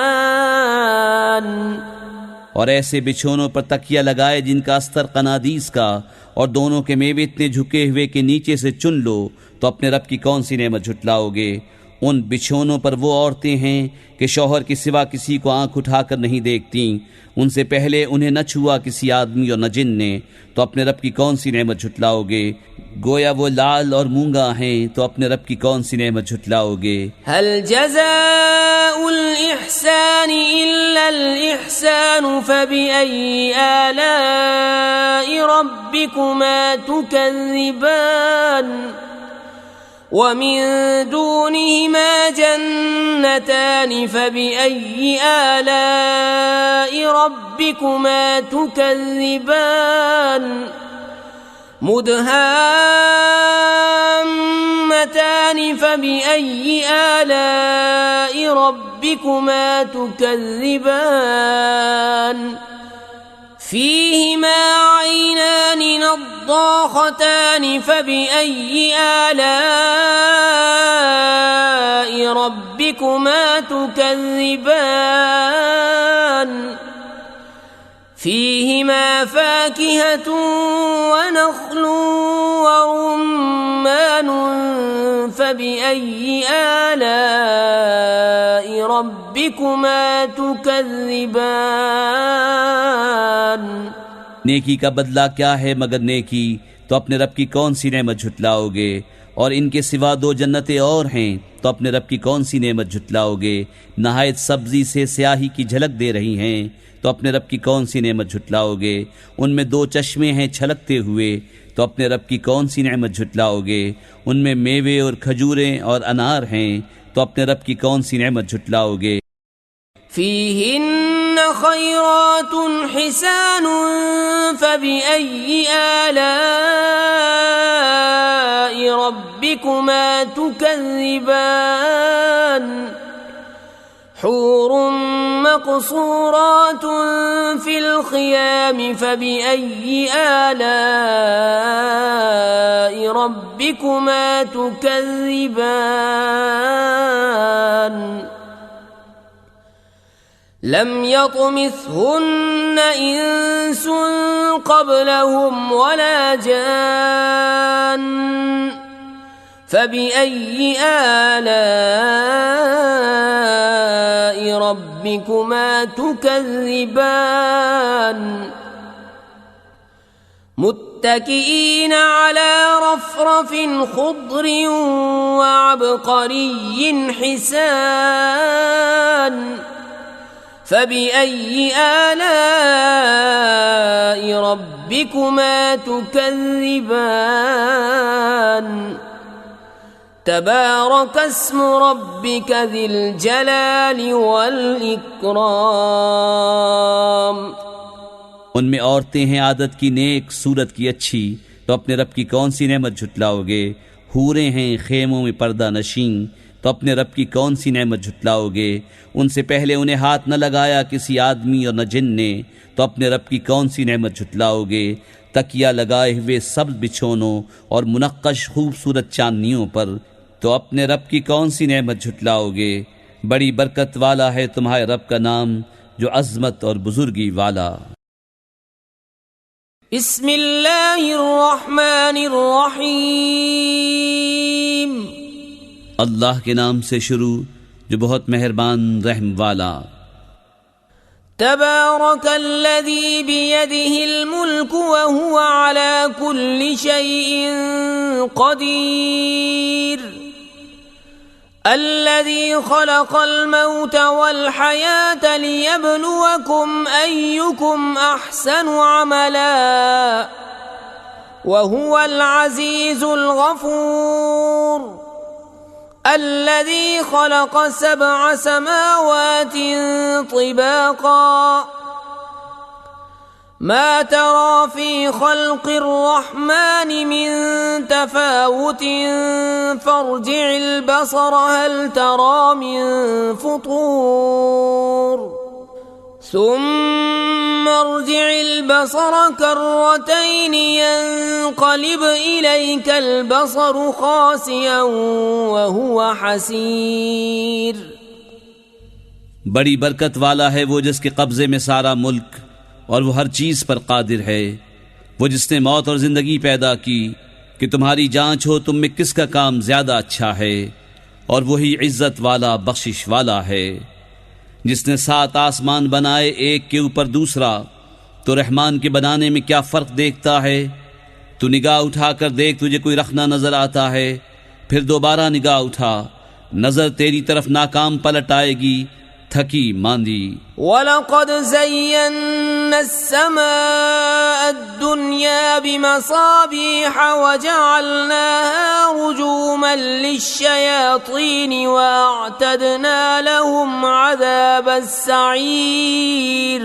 और ऐसे बिछौनों पर तकिया लगाए जिनका अस्तर कनादीस का, और दोनों के मेवे इतने झुके हुए कि नीचे से चुन लो, तो अपने रब की कौन सी नेमत झुटलाओगे। उन बिछौनों पर वो औरतें हैं कि शौहर के सिवा किसी को आंख उठाकर नहीं देखती, उनसे पहले उन्हें न छुआ किसी आदमी और न जिन ने, तो अपने रब की कौन सी नेमत झुटलाओगे। गोया वो लाल और मूंगा हैं, तो अपने रब की कौन सी नेमत झुटलाओगे। हल जज़ाउल इहसानी इल्लल इहसान फबिअय्यि आलाइ रब्बिकुमा तुकज़्ज़िबान ومن دونهما جنتان فبأي آلاء ربكما تكذبان مدهامتان فبأي آلاء ربكما تكذبان فيهما عينان نضاختان فبأي آلاء ربكما تكذبان فيهما فاكهة ونخل ورمان فبأي آلاء ربكما تكذبان नेकी का बदला क्या है मगर नेकी, तो अपने रब की कौन सी नेमत झुटलाओगे। और इनके सिवा 2 जन्नतें और हैं, तो अपने रब की कौन सी नेमत झुटलाओगे। नहायत सब्जी से स्याही की झलक दे रही हैं, तो अपने रब की कौन सी नेमत झुटलाओगे। उनमें 2 चश्मे हैं छलकते हुए, तो अपने रब की कौन सी नेमत झुटलाओगे। उनमें मेवे और खजूरें और अनार हैं, तो अपने रब की कौन सी नेमत झुटलाओगे। فيهن خيرات حسان فبأي آلاء ربكما تكذبان حور مقصورات في الخيام فبأي آلاء ربكما تكذبان لم يطمثهن إنس قبلهم ولا جان فبأي آلاء ربكما تكذبان متكئين على رفرف خضر وعبقري حسان فبأي آلاء ربكما تكذبان تبارك اسم ربك ذي الجلال والإكرام। उनमें औरतें हैं आदत की नेक, सूरत की अच्छी, तो अपने रब की कौन सी नेमत झुटलाओगे। हूरें हैं खेमों में पर्दा नशीं, तो अपने रब की कौन सी नेमत झुटलाओगे। उनसे पहले उन्हें हाथ न लगाया किसी आदमी और न जिन ने, तो अपने रब की कौन सी नेमत झुटलाओगे। तकिया लगाए हुए सब्ज बिछोनों और मुनक्कश खूबसूरत चांदनियों पर, तो अपने रब की कौन सी नेमत झुटलाओगे। बड़ी बरकत वाला है तुम्हारे रब का नाम, जो अज़मत और बुजुर्गी वाला। बिस्मिल्लाहिर्रहमानिर्रहीम। अल्लाह के नाम से शुरू जो बहुत मेहरबान रहम वाला। तबारकल्लज़ी बियदिहिल मुल्क व हुवा अला कुल्ली शैइन क़दीर अल्लज़ी ख़लक़ल मौत वल हयात लियब्लुवकुम अय्युकुम अहसनु अमला व हुवल अज़ीज़ुल गफ़ूर الذي خلق 7 سماوات طباقا ما ترى في خلق الرحمن من تفاوت فارجع البصر هل ترى من فطور ثم ارجع البصر كرتين ينقلب إليك البصر خاسئا وهو حسير। बड़ी बरकत वाला है वो जिसके कब्जे में सारा मुल्क और वो हर चीज पर कादिर है। वो जिसने मौत और जिंदगी पैदा की कि तुम्हारी जांच हो तुम में किसका काम ज्यादा अच्छा है, और वही इज्जत वाला बख्शिश वाला है। जिसने 7 आसमान बनाए एक के ऊपर दूसरा, तो रहमान के बनाने में क्या फर्क देखता है। तू निगाह उठाकर देख, तुझे कोई रखना नजर आता है, फिर दोबारा निगाह उठा, नजर तेरी तरफ नाकाम पलट आएगी, थकी मांदी। वलक़द ज़य्यन्ना अस्समाअ अद्दुन्या बिमसाबीह वजअलनाहा रुजूमन लिश्शयातीन वअअतदना लहुम अज़ाबस्सईर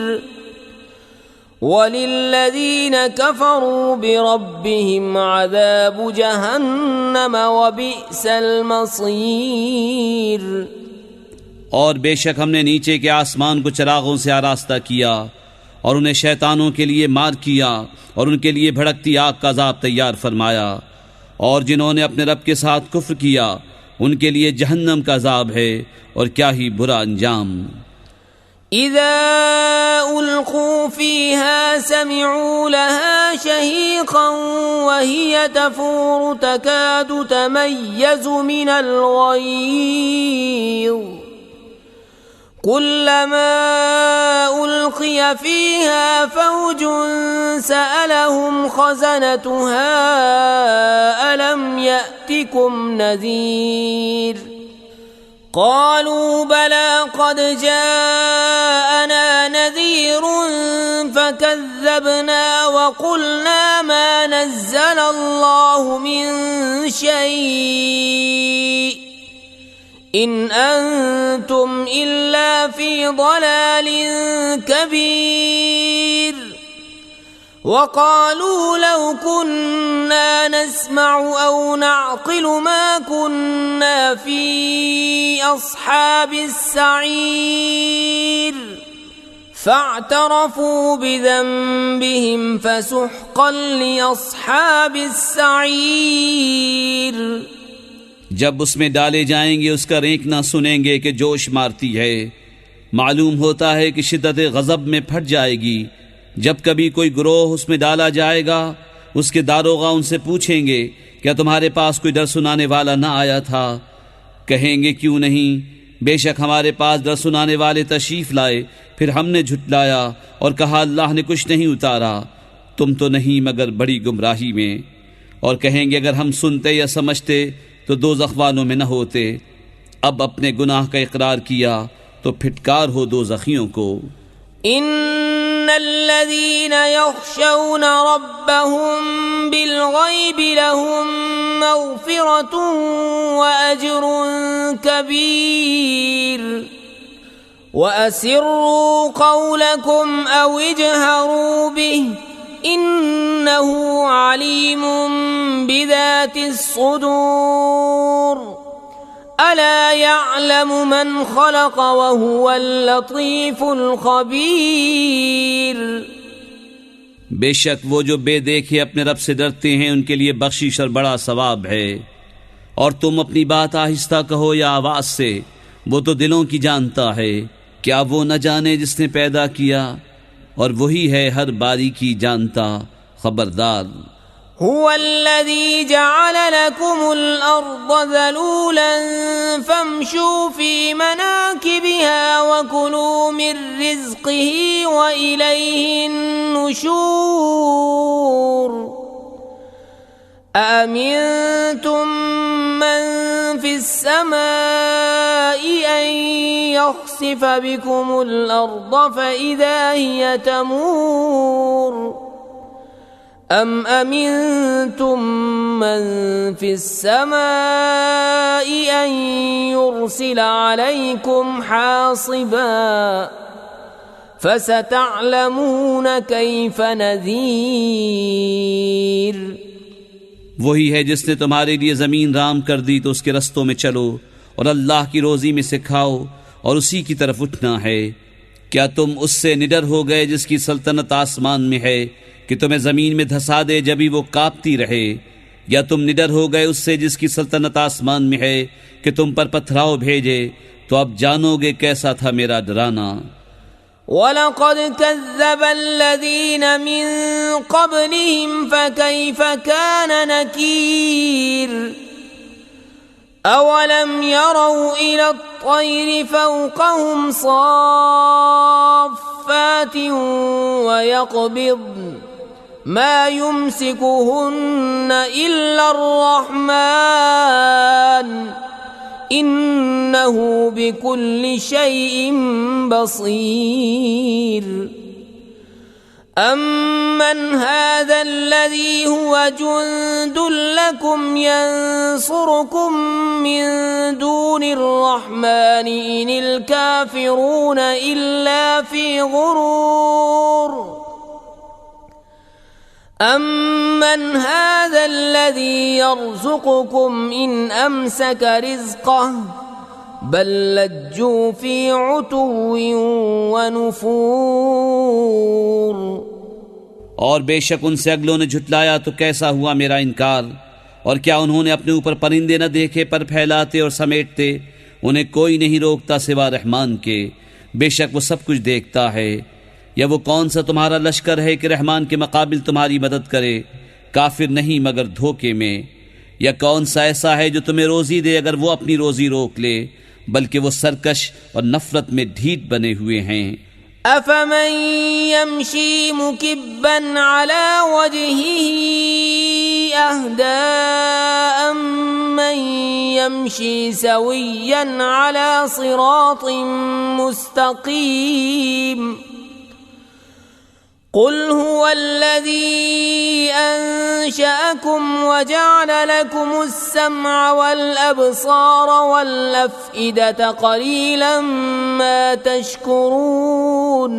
वलिल्लज़ीन कफ़रू बिरब्बिहिम अज़ाबु जहन्नम वबिअसल मसीर। और बेशक हमने नीचे के आसमान को चिरागों से आरास्ता किया और उन्हें शैतानों के लिए मार किया और उनके लिए भड़कती आग का अज़ाब तैयार फरमाया। और जिन्होंने अपने रब के साथ कुफ्र किया उनके लिए जहन्नम का अज़ाब है, और क्या ही बुरा अंजाम। इज़ा उल्क़ू फ़ीहा समिअू लहा शहीक़न वहिय तफ़ूरु तकादु तमय्यज़ु मिनल ग़यज़ कुल्लमा उल्क़िय फ़ीहा फ़ौजुन सअलहुम ख़ज़नतुहा अलम यअतिकुम नज़ीर क़ालू बला क़द जाअना नज़ीरुन फ़कज़्ज़बना वक़ुल्ना मा नज़्ज़लल्लाहु मिन शै'इन इन अंतुम इल्ला फी ضलालिन कबीर वक़ालू लौ कुन्ना नस्मअु औ नअक़िलु मा कुन्ना फी अस्हाबिस सईर फ़अतरफ़ू बिज़ंबिहिम फ़सुहक़न लिअस्हाबिस सईर। जब उसमें डाले जाएंगे उसका रेंकना सुनेंगे कि जोश मारती है। मालूम होता है कि शिद्दत गज़ब में फट जाएगी। जब कभी कोई ग्रोह उसमें डाला जाएगा उसके दारोगा उनसे पूछेंगे क्या तुम्हारे पास कोई डर सुनाने वाला ना आया था? कहेंगे क्यों नहीं, बेशक हमारे पास डर सुनाने वाले तशरीफ लाए, फिर हमने झुटलाया और कहा अल्लाह ने कुछ नहीं उतारा, तुम तो नहीं मगर बड़ी गुमराही में। और कहेंगे अगर हम सुनते या समझते तो दोज़ख वालों में न होते। अब अपने गुनाह का इकरार किया तो फिटकार हो दोज़खियों को। इन्नल्लज़ीन यख़शौन रब्बहुम बिलग़ैबि लहुम मग़फ़िरतुन व अज्रुन कबीर व अस्सिर्रू क़ौलकुम औ इजहरू बिहि इन्नहु अलीमुम बिज़ातिस सुदूर अला यअलमु मन खलक़ व हुवल लतीफ़ुल ख़बीर। बेशक वो जो बेदेखे अपने रब से डरते हैं उनके लिए बख्शिश और बड़ा सवाब है। और तुम अपनी बात आहिस्ता कहो या आवाज से, वो तो दिलों की जानता है। क्या वो न जाने जिसने पैदा किया, और वही है हर बारीकी जानता खबरदार। हुवल्लज़ी जअल लकुमुल अर्द ज़लूलन फम्शू फी मनाकिबिहा व कुलू मिन रिज़्क़िही व इलैहिन नुशूर। अअमिनतुम मन फिस समाई अन यख़सिफ बिकुमुल अर्द फ़इज़ा हिय तमूर अम अमिनतुम मन फिस समाई अन युरसिल अलैकुम हासिबा फसतअलमून कैफ नज़ीर। वही है जिसने तुम्हारे लिए ज़मीन राम कर दी तो उसके रस्तों में चलो और अल्लाह की रोज़ी में से खाओ और उसी की तरफ उठना है। क्या तुम उससे निडर हो गए जिसकी सल्तनत आसमान में है कि तुम्हें ज़मीन में धंसा दे जभी वो कांपती रहे? या तुम निडर हो गए उससे जिसकी सल्तनत आसमान में है कि तुम पर पथराव भेजे? तो अब जानोगे कैसा था मेरा डराना। वलक़द कज़्ज़बल्लज़ीन मिन क़ब्लिहिम फ़कैफ़ कान नकीर। अवलम यरौ इला त्तैरि फ़ौक़हुम साफ़्फ़ातिन व यक़बिضन मा युमसिकुहुन्न इल्ला अर्रहमान इन्नहु बिकुल्लि शैइन बसीर। अम्मन हाज़ल्लज़ी हुव जुन्दुन लकुम यंसुरुकुम मिन दूनिर्रहमानि इनिल काफ़िरून इल्ला फ़ी गुरूर। अम्मन हाज़ल्लज़ी यर्ज़ुक़ुकुम इन अमसक रिज़्क़ह बल लज्जू फ़ी उतुव्विन व नुफ़ूर। और बेशक उनसे अगलों ने झुटलाया तो कैसा हुआ मेरा इनकार। और क्या उन्होंने अपने ऊपर परिंदे न देखे पर फैलाते और समेटते? उन्हें कोई नहीं रोकता सिवा रहमान के, बेशक वो सब कुछ देखता है। या वो कौन सा तुम्हारा लश्कर है कि रहमान के मुकाबिल तुम्हारी मदद करे? काफिर नहीं मगर धोखे में। या कौन सा ऐसा है जो तुम्हें रोजी दे अगर वो अपनी रोजी रोक ले? बल्कि वो सरकश और नफरत में ढीठ बने हुए हैं। अफमन यमशी मुकिब्बन अला वजहिही अहदा अम्मन यमशी सविय्यन अला सिरातिन मुस्तकीम। कुल हुवल्लज़ी अंशअकुम वजअल लकुमुस्समअ वल-अब्सार वल-अफ़इदत क़लीलन मा तशकुरून।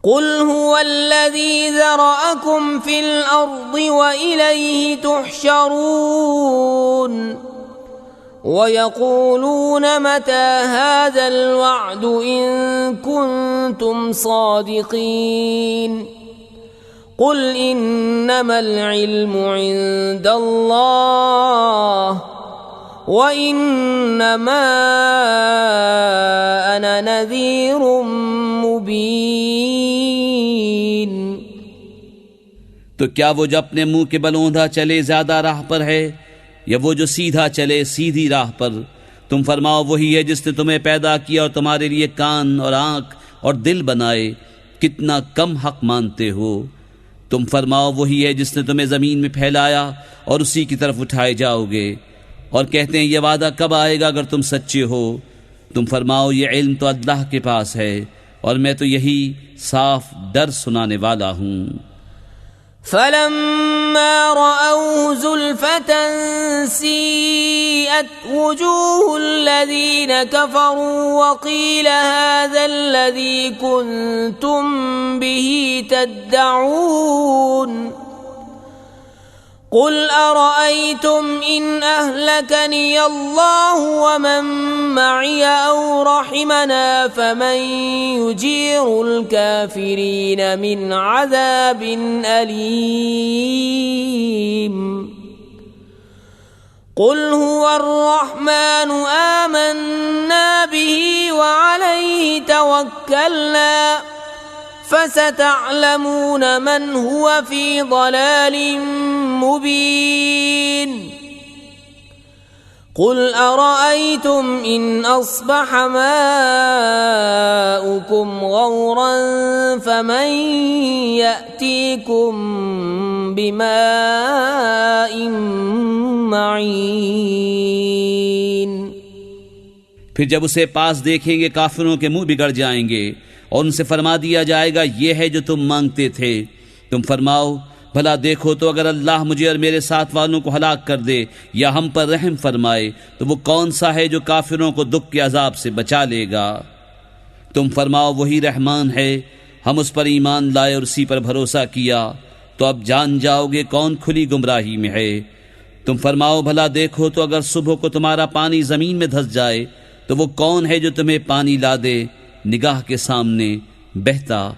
कुल हुवल्लज़ी ज़रअकुम फ़िल अर्दि व इलैहि तुहशरून। वयक़ूलून मता हाज़ल वअद इन कुन्तुम सादिक़ीन। कुल इन्नमल इल्मु इंदल्लाह व इन्नमा अना नज़ीरुम मुबीन। तो क्या वो जो अपने मुंह के बल औंधा चले ज्यादा राह पर है, या वो जो सीधा चले सीधी राह पर? तुम फरमाओ वही है जिसने तुम्हें पैदा किया और तुम्हारे लिए कान और आंख और दिल बनाए, कितना कम हक मानते हो। तुम फरमाओ वही है जिसने तुम्हें जमीन में फैलाया और उसी की तरफ उठाए जाओगे। और कहते हैं ये वादा कब आएगा अगर तुम सच्चे हो। तुम फरमाओ ये इल्म तो अल्लाह के पास है और मैं तो यही साफ डर सुनाने वाला हूँ। फलम्मा रअऊहु ज़ुल्फ़तन सीअत वुजूहुल्लज़ीन कफ़रू वक़ील हाज़ाल्लज़ी कुन्तुम बिही तद्दऊन क़ुल अरअयतुम इन अहलकनी अल्लाहु वमन मअय औ रहिमना फमन युजीरुल काफिरीन मिन अज़ाबिन अलीम। क़ुल हुवर्रहमानु आमन्ना बिही वअलैहि तवक्कलना फसतअलमून मन हुवा फी ضलालिन मुबीन। क़ुल अरअयतुम इन अस्बह माउकुम गौरन फमन यअतीकुम बिमाइन मईन। फिर जब उसे पास देखेंगे काफिरों के मुंह बिगड़ जाएंगे और उनसे फरमा दिया जाएगा ये है जो तुम मांगते थे। तुम फरमाओ भला देखो तो अगर अल्लाह मुझे और मेरे साथ वालों को हलाक कर दे या हम पर रहम फरमाए तो वो कौन सा है जो काफिरों को दुख के अजाब से बचा लेगा। तुम फरमाओ वही रहमान है, हम उस पर ईमान लाए और उसी पर भरोसा किया, तो अब जान जाओगे कौन खुली गुमराही में है। तुम फरमाओ भला देखो तो अगर सुबह को तुम्हारा पानी जमीन में धंस जाए तो वो कौन है जो तुम्हें पानी ला दे निगाह के सामने बहता।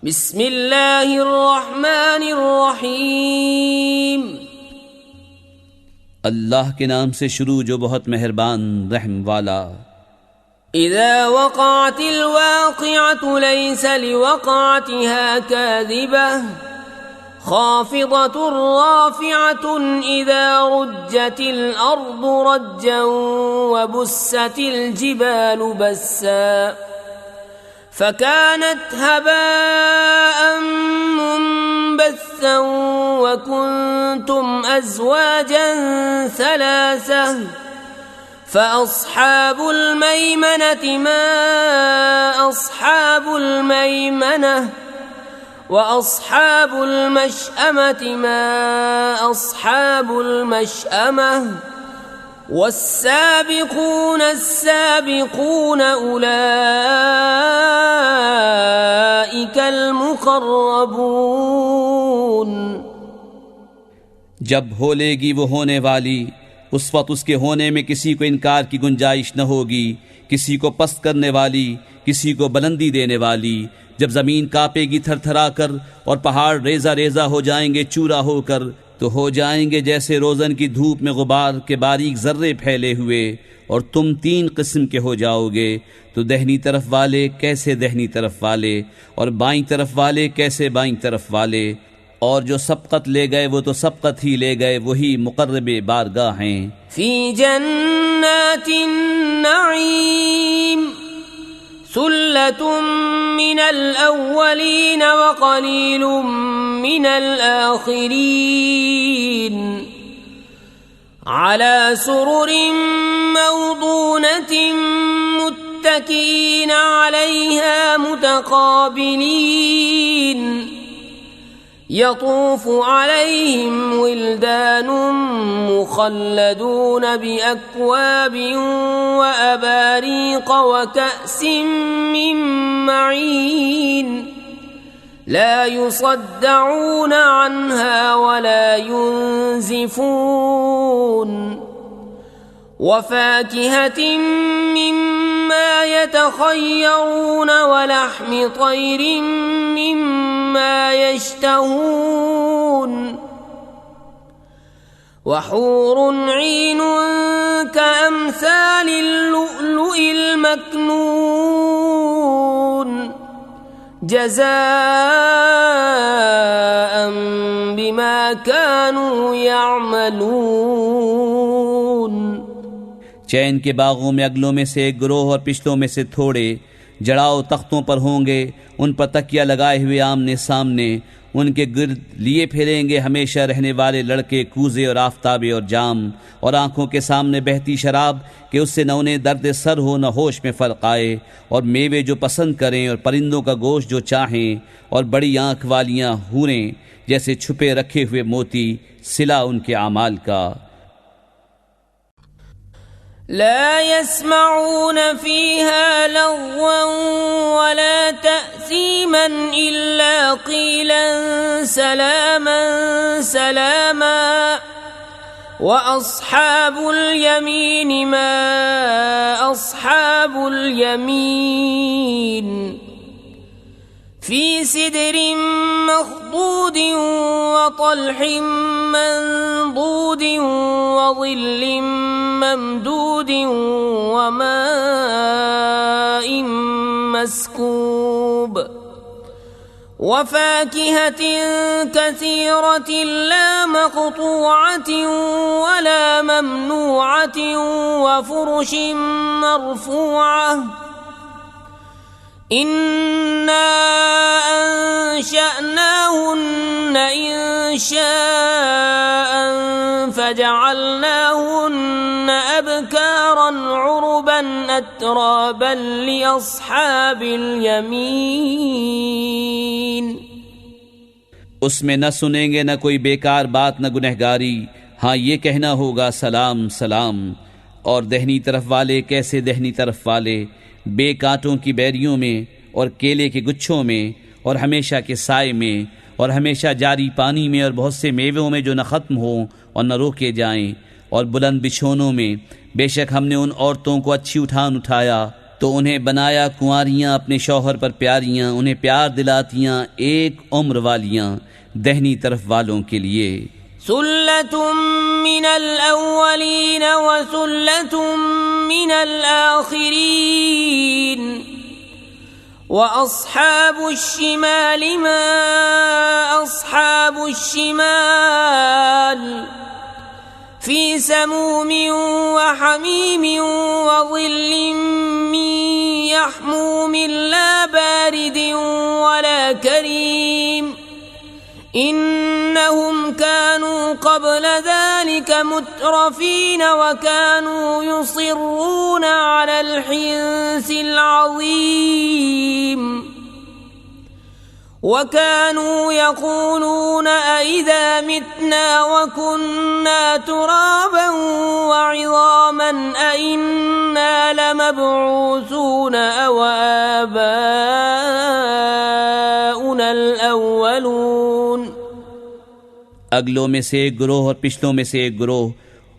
बिस्मिल्लाहिर्रहमानिर्रहीम। अल्लाह के नाम से शुरू जो बहुत मेहरबान रहम वाला। इज़ा वक़अतिल वाक़िअतु लैसा लिवक़अतिहा काज़िबह खाफ़िज़तुर राफ़िअतुन इज़ा रुज्जतिल अर्दु रज्जन वबुस्सतिल जिबालु बस्सा फकानत हबाअन मुंबस्सा वकुंतुम अज़वाजन सलासा फ़अस्हाबुल मैमनति मा अस्हाबुल मैमनह वअस्हाबुल मशअमति मा अस्हाबुल मशअमह वस्साबिकून अस्साबिकून उलाइकल मुक़र्रबून। जब होलेगी वो होने वाली उस वक्त उसके होने में किसी को इनकार की गुंजाइश न होगी, किसी को पस्त करने वाली, किसी को बुलंदी देने वाली। जब जमीन कांपेगी थरथरा कर और पहाड़ रेजा रेजा हो जाएंगे चूरा होकर, तो हो जाएंगे जैसे रोज़न की धूप में गुबार के बारीक जर्रे फैले हुए। और तुम तीन किस्म के हो जाओगे, तो दहनी तरफ वाले कैसे दहनी तरफ वाले, और बाईं तरफ वाले कैसे बाईं तरफ वाले। और जो सबकत ले गए वो तो सबकत ही ले गए, वही मुक़र्रबे बारगाह हैं। फी जन्नातिन नईम सुल्लतुम मिनल अव्वलीन व क़लीलुम मिनल आखिरीन अला सुरुरिन मौदूनतिन मुत्तकीन अलैहा मुतक़ाबिलीन यतूफ़ु अलैहिम विल्दानुम मुख़ल्लदून बिअक्वाबिन व अबारीक़ व कअसिन मिन मईन ला युसद्दऊन अन्हा वला युनज़िफून वफ़ाकिहतिन मिम्मा यतख़य्यरून वलहमि तैरिन मिम्मा यश्तहून वहूरुन ईन कअम्सालिल लुअलुइल मकनून जज़ाअ بما كانوا يعملون. चैन के बागों में अगलों में से एक गिरोह और पिछलों में से थोड़े जड़ाओ तख्तों पर होंगे, उन पर तकिया लगाए हुए आमने सामने, उनके गिर्द लिए फिरेंगे हमेशा रहने वाले लड़के, कूजे और आफताबे और जाम, और आंखों के सामने बहती शराब कि उससे न उन्हें दर्द सर हो न होश में फ़र्क आए, और मेवे जो पसंद करें और परिंदों का गोश्त जो चाहें, और बड़ी आंख वालियाँ हूरें जैसे छुपे रखे हुए मोती, सिला उनके आमाल का। لا يسمعون فيها لغوا ولا تأثيما إلا قيلا سلاما سلاما. وأصحاب اليمين ما أصحاب اليمين في سدر مخضود وطلح منضود وظل ممدود وماء مسكوب وفاكهة كثيرة لا مقطوعة ولا ممنوعة وفرش مرفوعة. إنا أنشأناهن إنشاء فجعلناهن أبكارا عربا أترابا لأصحاب اليمين. उसमें न सुनेंगे न कोई बेकार बात न गुनहगारी, हाँ ये कहना होगा सलाम सलाम। और दहनी तरफ वाले कैसे दहनी तरफ वाले, बेकांटों की बैरियों में और केले के गुच्छों में और हमेशा के साए में और हमेशा जारी पानी में और बहुत से मेवों में जो न ख़त्म हों और न रोके जाएं, और बुलंद बिछोनों में। बेशक हमने उन औरतों को अच्छी उठाया तो उन्हें बनाया कुंवारियाँ अपने शौहर पर प्यारियाँ, उन्हें प्यार दिलातियाँ एक उम्र वालियाँ दहनी तरफ वालों के लिए। सुल्लतुम मिनल अव्वलीन व सुल्लतुम मिनल आखिरीन व अस्हाबुश शिमाल मा अस्हाबुश शिमाल फी समूम व हमीम व ज़िल्लिम मिन यहमूम ला बारिद वला करीम इन्नहुम कानू क़ब्ल ज़ालिक मुत्रफ़ीन व कानू युसिर्रून अलल हिंसिल अज़ीम व कानू यक़ूलून अइज़ा मितना व कुन्ना तुराबन व इज़ामन अइन्ना लमबऊसून अव आबाउनल अव्वलून। अगलों में से एक गिरोह और पिछलों में से एक गिरोह,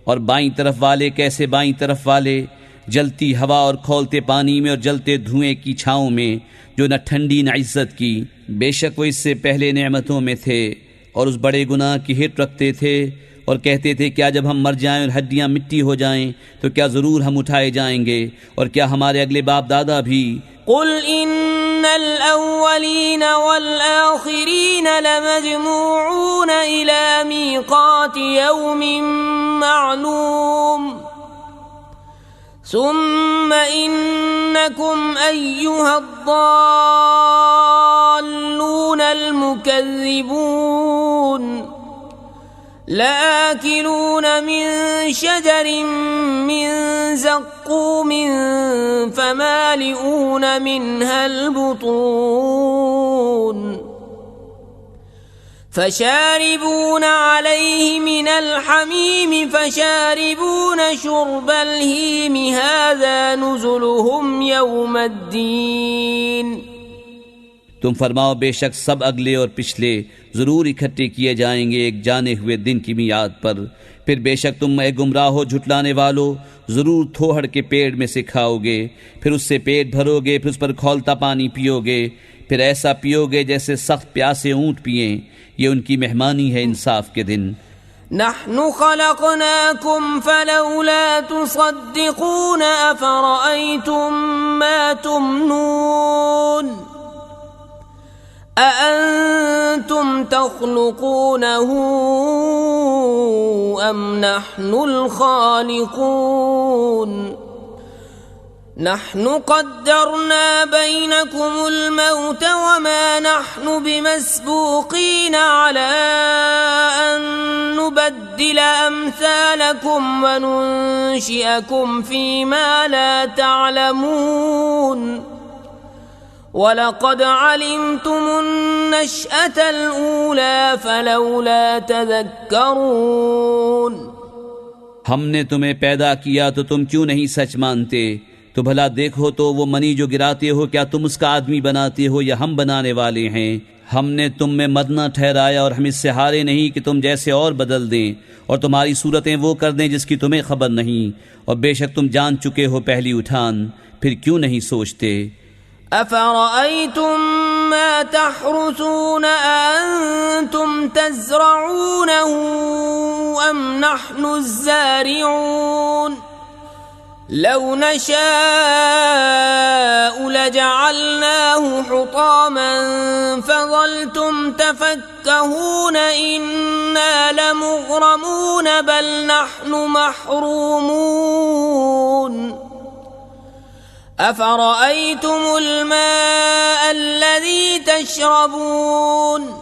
और बाईं तरफ वाले कैसे बाईं तरफ वाले, जलती हवा और खौलते पानी में और जलते धुएं की छाँव में, जो न ठंडी न इज्जत की। बेशक वो इससे पहले नेमतों में थे और उस बड़े गुनाह की हित रखते थे और कहते थे क्या जब हम मर जाएं और हड्डियां मिट्टी हो जाएं तो क्या ज़रूर हम उठाए जाएंगे, और क्या हमारे अगले बाप दादा भी। कुल इन्नल अव्वलीन वल आखिरीन लमजमूऊन इला मीक़ाति यौमिन मालूम सुम्मा इन्नकुम अय्युहद्दाल्लूनल मुकज़्ज़िबून लाकिलून मिन शजरिन मिन ज़क़्क़ूम फमालिऊन मिनहल बुतून फशारिबून अलैहि मिनल हमीम फशारिबून शुर्बल हीम हाज़ा नुज़ुलुहुम यौमद्दीन। तुम फरमाओ बेशक सब अगले और पिछले ज़रूर इकट्ठे किए जाएंगे एक जाने हुए दिन की मियाद पर। फिर बेशक तुम ए गुमराहो झुटलाने वालों ज़रूर थोहड़ के पेड़ में से खाओगे, फिर उससे पेट भरोगे, फिर उस पर खौलता पानी पियोगे, फिर ऐसा पियोगे जैसे सख्त प्यासे ऊँट पिएं। ये उनकी मेहमानी है इंसाफ के दिन। नहनु खलक़नाकुम फलौला तुसद्दिक़ून अफ़रअय्तुम मा तुमनून अअंतुम تخلقونه أم نحن الخالقون نحن قدرنا بينكم الموت وما نحن بمسبوقين على أن نبدل أمثالكم وننشئكم فيما لا تعلمون ولقد علمتم النشأة الأولى فلولا تذكرون हमने तुम्हें पैदा किया तो तुम क्यों नहीं सच मानते? तो भला देखो तो वो मनी जो गिराते हो, क्या तुम उसका आदमी बनाते हो या हम बनाने वाले हैं? हमने तुम में मदना ठहराया और हम इससे हारे नहीं कि तुम जैसे और बदल दें और तुम्हारी सूरतें वो कर दें जिसकी तुम्हें खबर नहीं, और बेशक तुम जान चुके हो पहली उठान, फिर क्यों नहीं सोचते? أفرأيتم ما تحرثون أأنتم تزرعونه أم نحن الزارعون لو نشاء لجعلناه حطاما فظلتم تفكهون إنا لمغرمون بل نحن محرومون أفرأيتم الماء الذي تشربون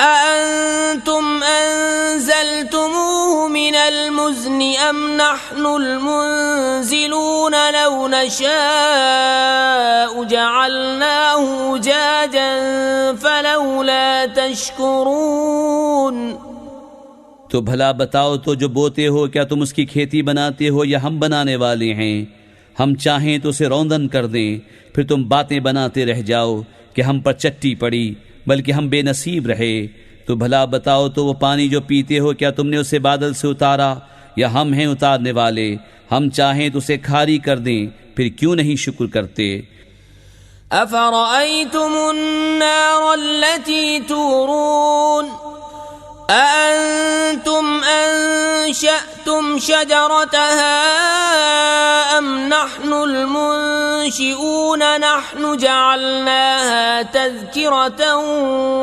أأنتم أنزلتموه من المزن أم نحن المنزلون لو نشاء جعلناه أجاجا فلولا تشكرون तो भला बताओ तो जो बोते हो क्या तुम उसकी खेती बनाते हो या हम बनाने वाले हैं? हम चाहें तो उसे रौंदन कर दें, फिर तुम बातें बनाते रह जाओ कि हम पर चट्टी पड़ी, बल्कि हम बेनसीब रहे। तो भला बताओ तो वो पानी जो पीते हो क्या तुमने उसे बादल से उतारा या हम हैं उतारने वाले? हम चाहें तो उसे खारी कर दें, फिर क्यों नहीं शुक्र करते? أفرأيتم النار التي تورون أأنتم أنشأتم شجرتها أم نحن المنشئون نحن جعلناها تذكرة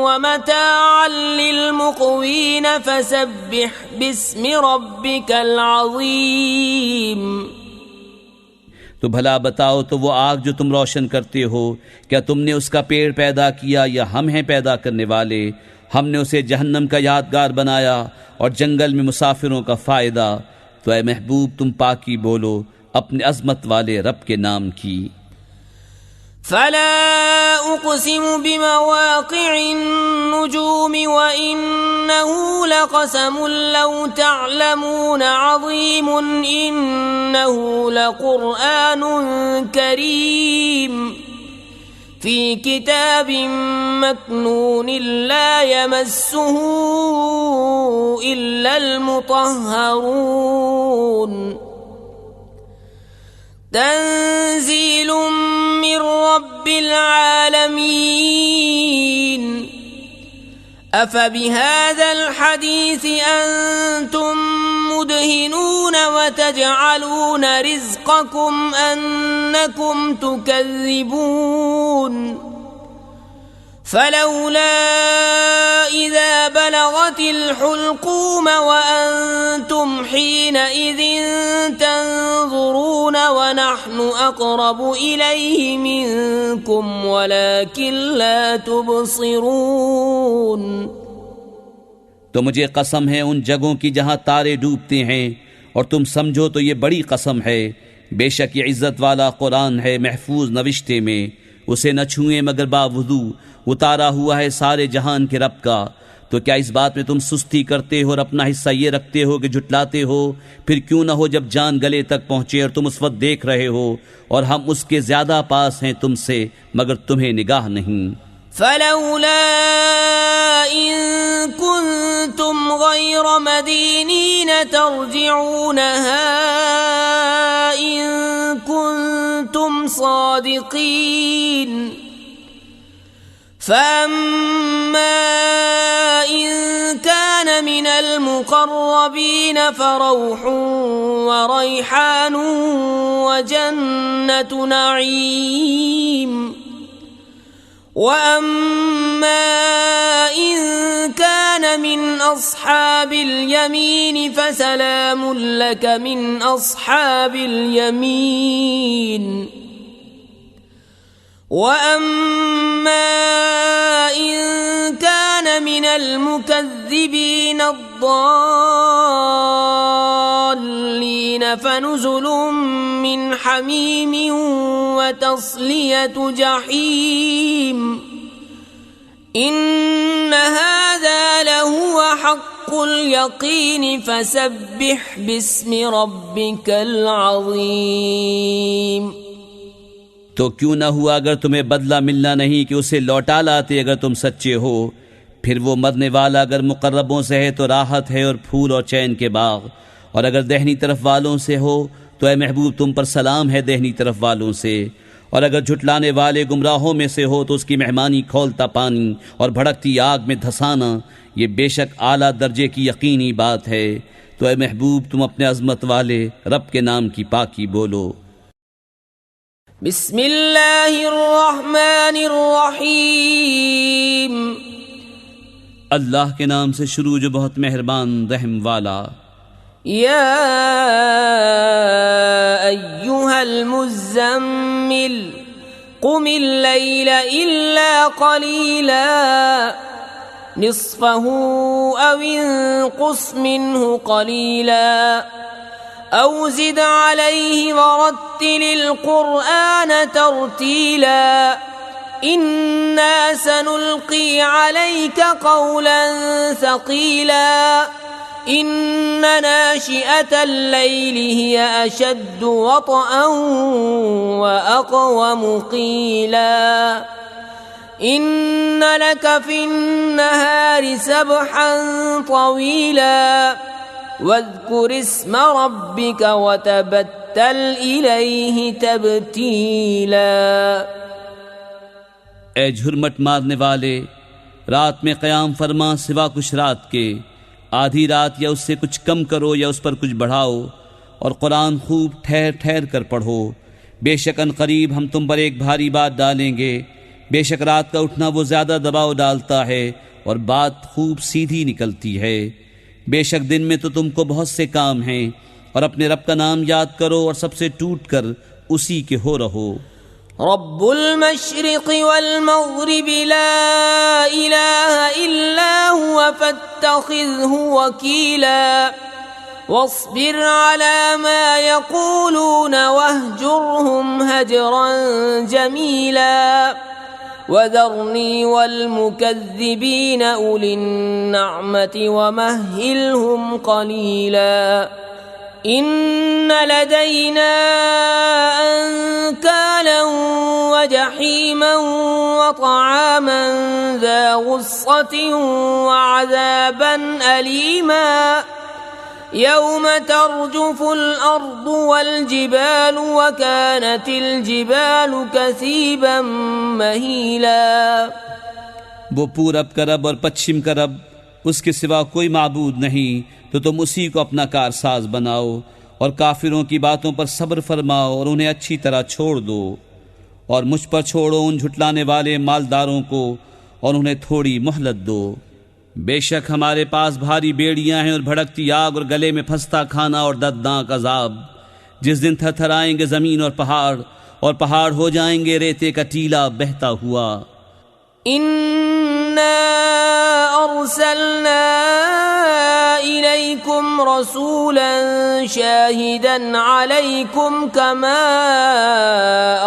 ومتاعا للمقوين فسبح باسم ربك العظيم तो भला बताओ तो वो आग जो तुम रोशन करते हो क्या तुमने उसका पेड़ पैदा किया या हम हैं पैदा करने वाले? हमने उसे जहन्नम का यादगार बनाया और जंगल में मुसाफिरों का फायदा। तो ऐ महबूब तुम पाकी बोलो अपने अजमत वाले रब के नाम की। فلا أقسم بمواقع النجوم وإنه لقسم لو تعلمون عظيم إنه لقرآن كريم في كتاب مكنون لا يمسه إلا المطهرون تنزيل من رب العالمين أفبهذا الحديث أنتم مدهنون وتجعلون رزقكم أنكم تكذبون فلولا إذا بلغت الحلقوم وأنتم حينئذ تنظرون ونحن أقرب إليه منكم ولكن لا تبصرون तो मुझे कसम है उन जगहों की जहां तारे डूबते हैं, और तुम समझो तो ये बड़ी कसम है। बेशक ये इज्जत वाला कुरान है महफूज नविश्ते में, उसे न छुएं मगर बावजू उतारा हुआ है सारे जहान के रब का। तो क्या इस बात में तुम सुस्ती करते हो और अपना हिस्सा ये रखते हो कि झुटलाते हो? फिर क्यों न हो जब जान गले तक पहुंचे और तुम उस वक्त देख रहे हो और हम उसके ज्यादा पास हैं तुमसे मगर तुम्हें निगाह नहीं। فلولا إن كنتم غير مدينين ترجعونها إن كنتم صادقين فأما إن كان من المقربين فروح وريحان وجنة نعيم وأما إن أصحاب اليمين فسلام لك من أصحاب اليمين وأما إن كان من المكذبين الضالين فنزل من حميم وتصلية جحيم إن هذا لهو حق اليقين فسبح باسم ربك العظيم। तो क्यों न हुआ अगर तुम्हें बदला मिलना नहीं कि उसे लौटा लाते अगर तुम सच्चे हो। फिर वो मरने वाला अगर मुकर्रबों से है तो राहत है और फूल और चैन के बाग, और अगर दहनी तरफ वालों से हो तो ए महबूब तुम पर सलाम है दहनी तरफ वालों से, और अगर झुटलाने वाले गुमराहों में से हो तो उसकी मेहमानी खौलता पानी और भड़कती आग में धसाना, ये बेशक आला दर्जे की यकीनी बात है। तो ए महबूब तुम अपने अजमत वाले रब के नाम की पाकी बोलो। बिस्मिल्लाहिर्रहमानिर्रहीम। अल्लाह के नाम से शुरू जो बहुत मेहरबान रहम वाला। या अय्युहल मुज़्ज़म्मिल कुमिल लैला इल्ला क़लीला निस्फ़हु अव इंक़ुस मिन्हु क़लीला औ ज़िद अलैहि वरत्तिलिल क़ुरआन तर्तीला इन्ना सनुल्क़ी अलैका क़ौलन सक़ीला इन्न नाशिअतल लैलि हिय अशद्दु वطअन व अक़वम क़ीला इन्न लक फ़िन्नहारि सबहन तवीला वज़्कुर इस्म रब्बिक वतबत्तल इलैहि तब्तीला। ए झुरमट मारने वाले, रात में क़याम फरमा सिवा कुछ रात के, आधी रात या उससे कुछ कम करो या उस पर कुछ बढ़ाओ, और कुरान खूब ठहर ठहर कर पढ़ो। बेशक अनक़रीब हम तुम पर एक भारी बात डालेंगे। बेशक रात का उठना वो ज़्यादा दबाव डालता है और बात खूब सीधी निकलती है। बेशक दिन में तो तुमको बहुत से काम हैं, और अपने रब का नाम याद करो और सबसे टूट कर उसी के हो रहो। रब्बुल मशरिक़ि वल मग़रिबि ला इलाहा इल्ला हुवा फत्तख़िज़हु वकीला वस्बिर अला मा यक़ूलून वहजुरहुम हजरन जमीला वज़रनी वल मुकज़्ज़िबीन उलिन नअमति वमह्हिलहुम क़लीला इन्न लदैना अंकालन वजहीमन वतआमन ज़ा गुस्सतिन वअज़ाबन अलीमा यौम तर्जुफुल अर्दु वल जिबालु वकानतिल जिबालु कसीबन महीला। वो पूरब का रब और पश्चिम का रब, उसके सिवा कोई माबूद नहीं, तो तुम उसी को अपना कारसाज बनाओ और काफिरों की बातों पर सब्र फरमाओ और उन्हें अच्छी तरह छोड़ दो, और मुझ पर छोड़ो उन झुटलाने वाले मालदारों को और उन्हें थोड़ी मोहलत दो। बेशक हमारे पास भारी बेड़ियां हैं और भड़कती आग और गले में फंसता खाना और दर्दनाक अजाब, जिस दिन थरथराएंगे जमीन और पहाड़ हो जाएंगे रेते का टीला बहता हुआ। इन्ना अर्सलना इलैकुम रसूलन शाहिदन अलैकुम कमा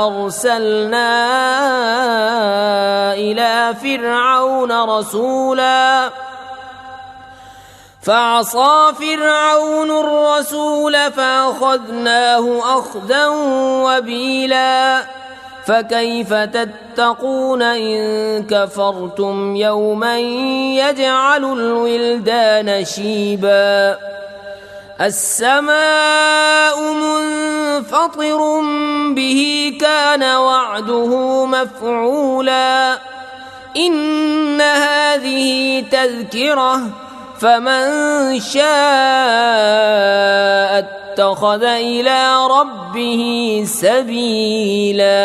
अर्सलना इला फिरऔन रसूला फअसा फिरऔन الرسول فأخذناه أخذا وبيلا فكيف تتقون إن كفرتم يوما يجعل الولدان شيبا السماء منفطر به كان وعده مفعولا إن هذه تذكرة فمن شاء اتخذ إلى ربه सबीला।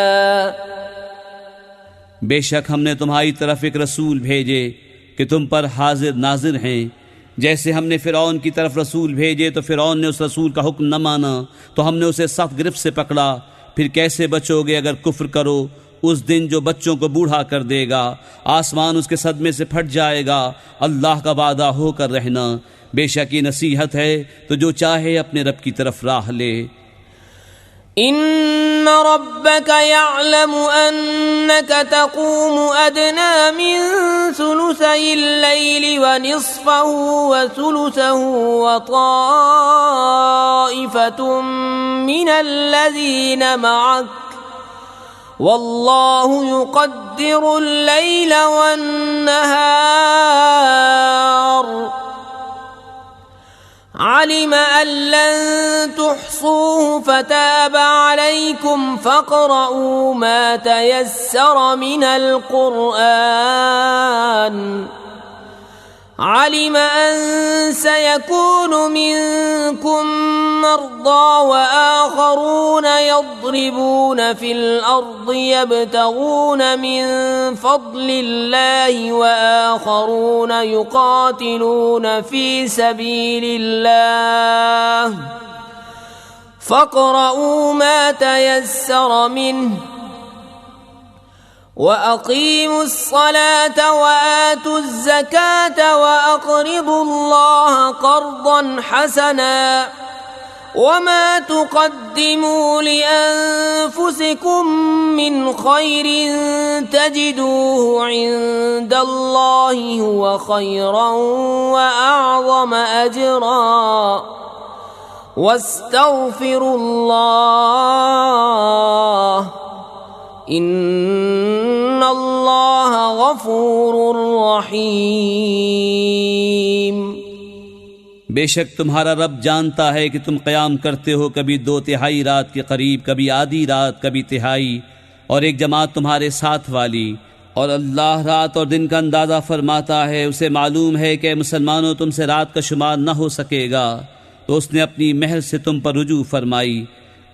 बेशक हमने तुम्हारी तरफ एक रसूल भेजे कि तुम पर हाजिर नाजिर हैं, जैसे हमने फ़िरौन की तरफ रसूल भेजे तो फ़िरौन ने उस रसूल का हुक्म न माना तो हमने उसे सख्त गिरफ्त से पकड़ा। फिर कैसे बचोगे अगर कुफ्र करो? उस दिन जो बच्चों को बूढ़ा कर देगा, आसमान उसके सदमे से फट जाएगा। अल्लाह का वादा होकर रहना, बेशक ये नसीहत है तो जो चाहे अपने रब की तरफ राह ले। इन्न रब्बक यअलमु अन्नक तक़ूमु अदना मिन सुलुसैल लैलि व निस्फहु व सुलुसहु व ताइफतुम मिनल्लज़ीना मअक वल्लाहु युक़द्दिरुल लैल वन नहार علم أن لن تحصوه فتاب عليكم فاقرؤوا ما تيسر من القرآن علم أن سيكون منكم مرضى وآخرون يضربون في الأرض يبتغون من فضل الله وآخرون يقاتلون في سبيل الله فاقرؤوا ما تيسر منه وأقيموا الصلاة وآتوا الزكاة وأقرضوا الله قرضا حسنا وما تقدموا لأنفسكم من خير تجدوه عند الله هو خيرا وأعظم أجرا واستغفروا الله إن الله غफूर रहीम। बेशक तुम्हारा रब जानता है कि तुम क़याम करते हो कभी 2/3 रात के करीब, कभी आधी रात, कभी तिहाई, और एक जमात तुम्हारे साथ वाली। और अल्लाह रात और दिन का अंदाज़ा फरमाता है। उसे मालूम है कि मुसलमानों तुमसे रात का शुमार न हो सकेगा, तो उसने अपनी महल से तुम पर रुजू फरमाई।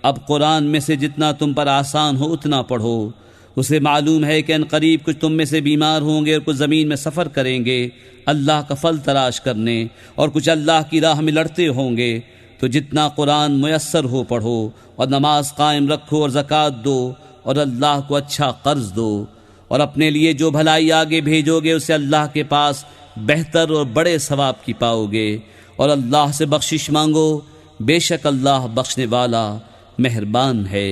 अब कुरान में से जितना तुम पर आसान हो उतना पढ़ो। उसे मालूम है कि अनकरीब कुछ तुम में से बीमार होंगे और कुछ ज़मीन में सफ़र करेंगे अल्लाह का फल तलाश करने, और कुछ अल्लाह की राह में लड़ते होंगे। तो जितना कुरान मुयस्सर हो पढ़ो, और नमाज कायम रखो, और ज़कात दो, और अल्लाह को अच्छा कर्ज दो, और अपने लिए जो भलाई आगे भेजोगे उसे अल्लाह के पास बेहतर और बड़े सवाब की पाओगे। और अल्लाह से बख्शिश मांगो, बेशक अल्लाह बख्शने वाला मेहरबान है।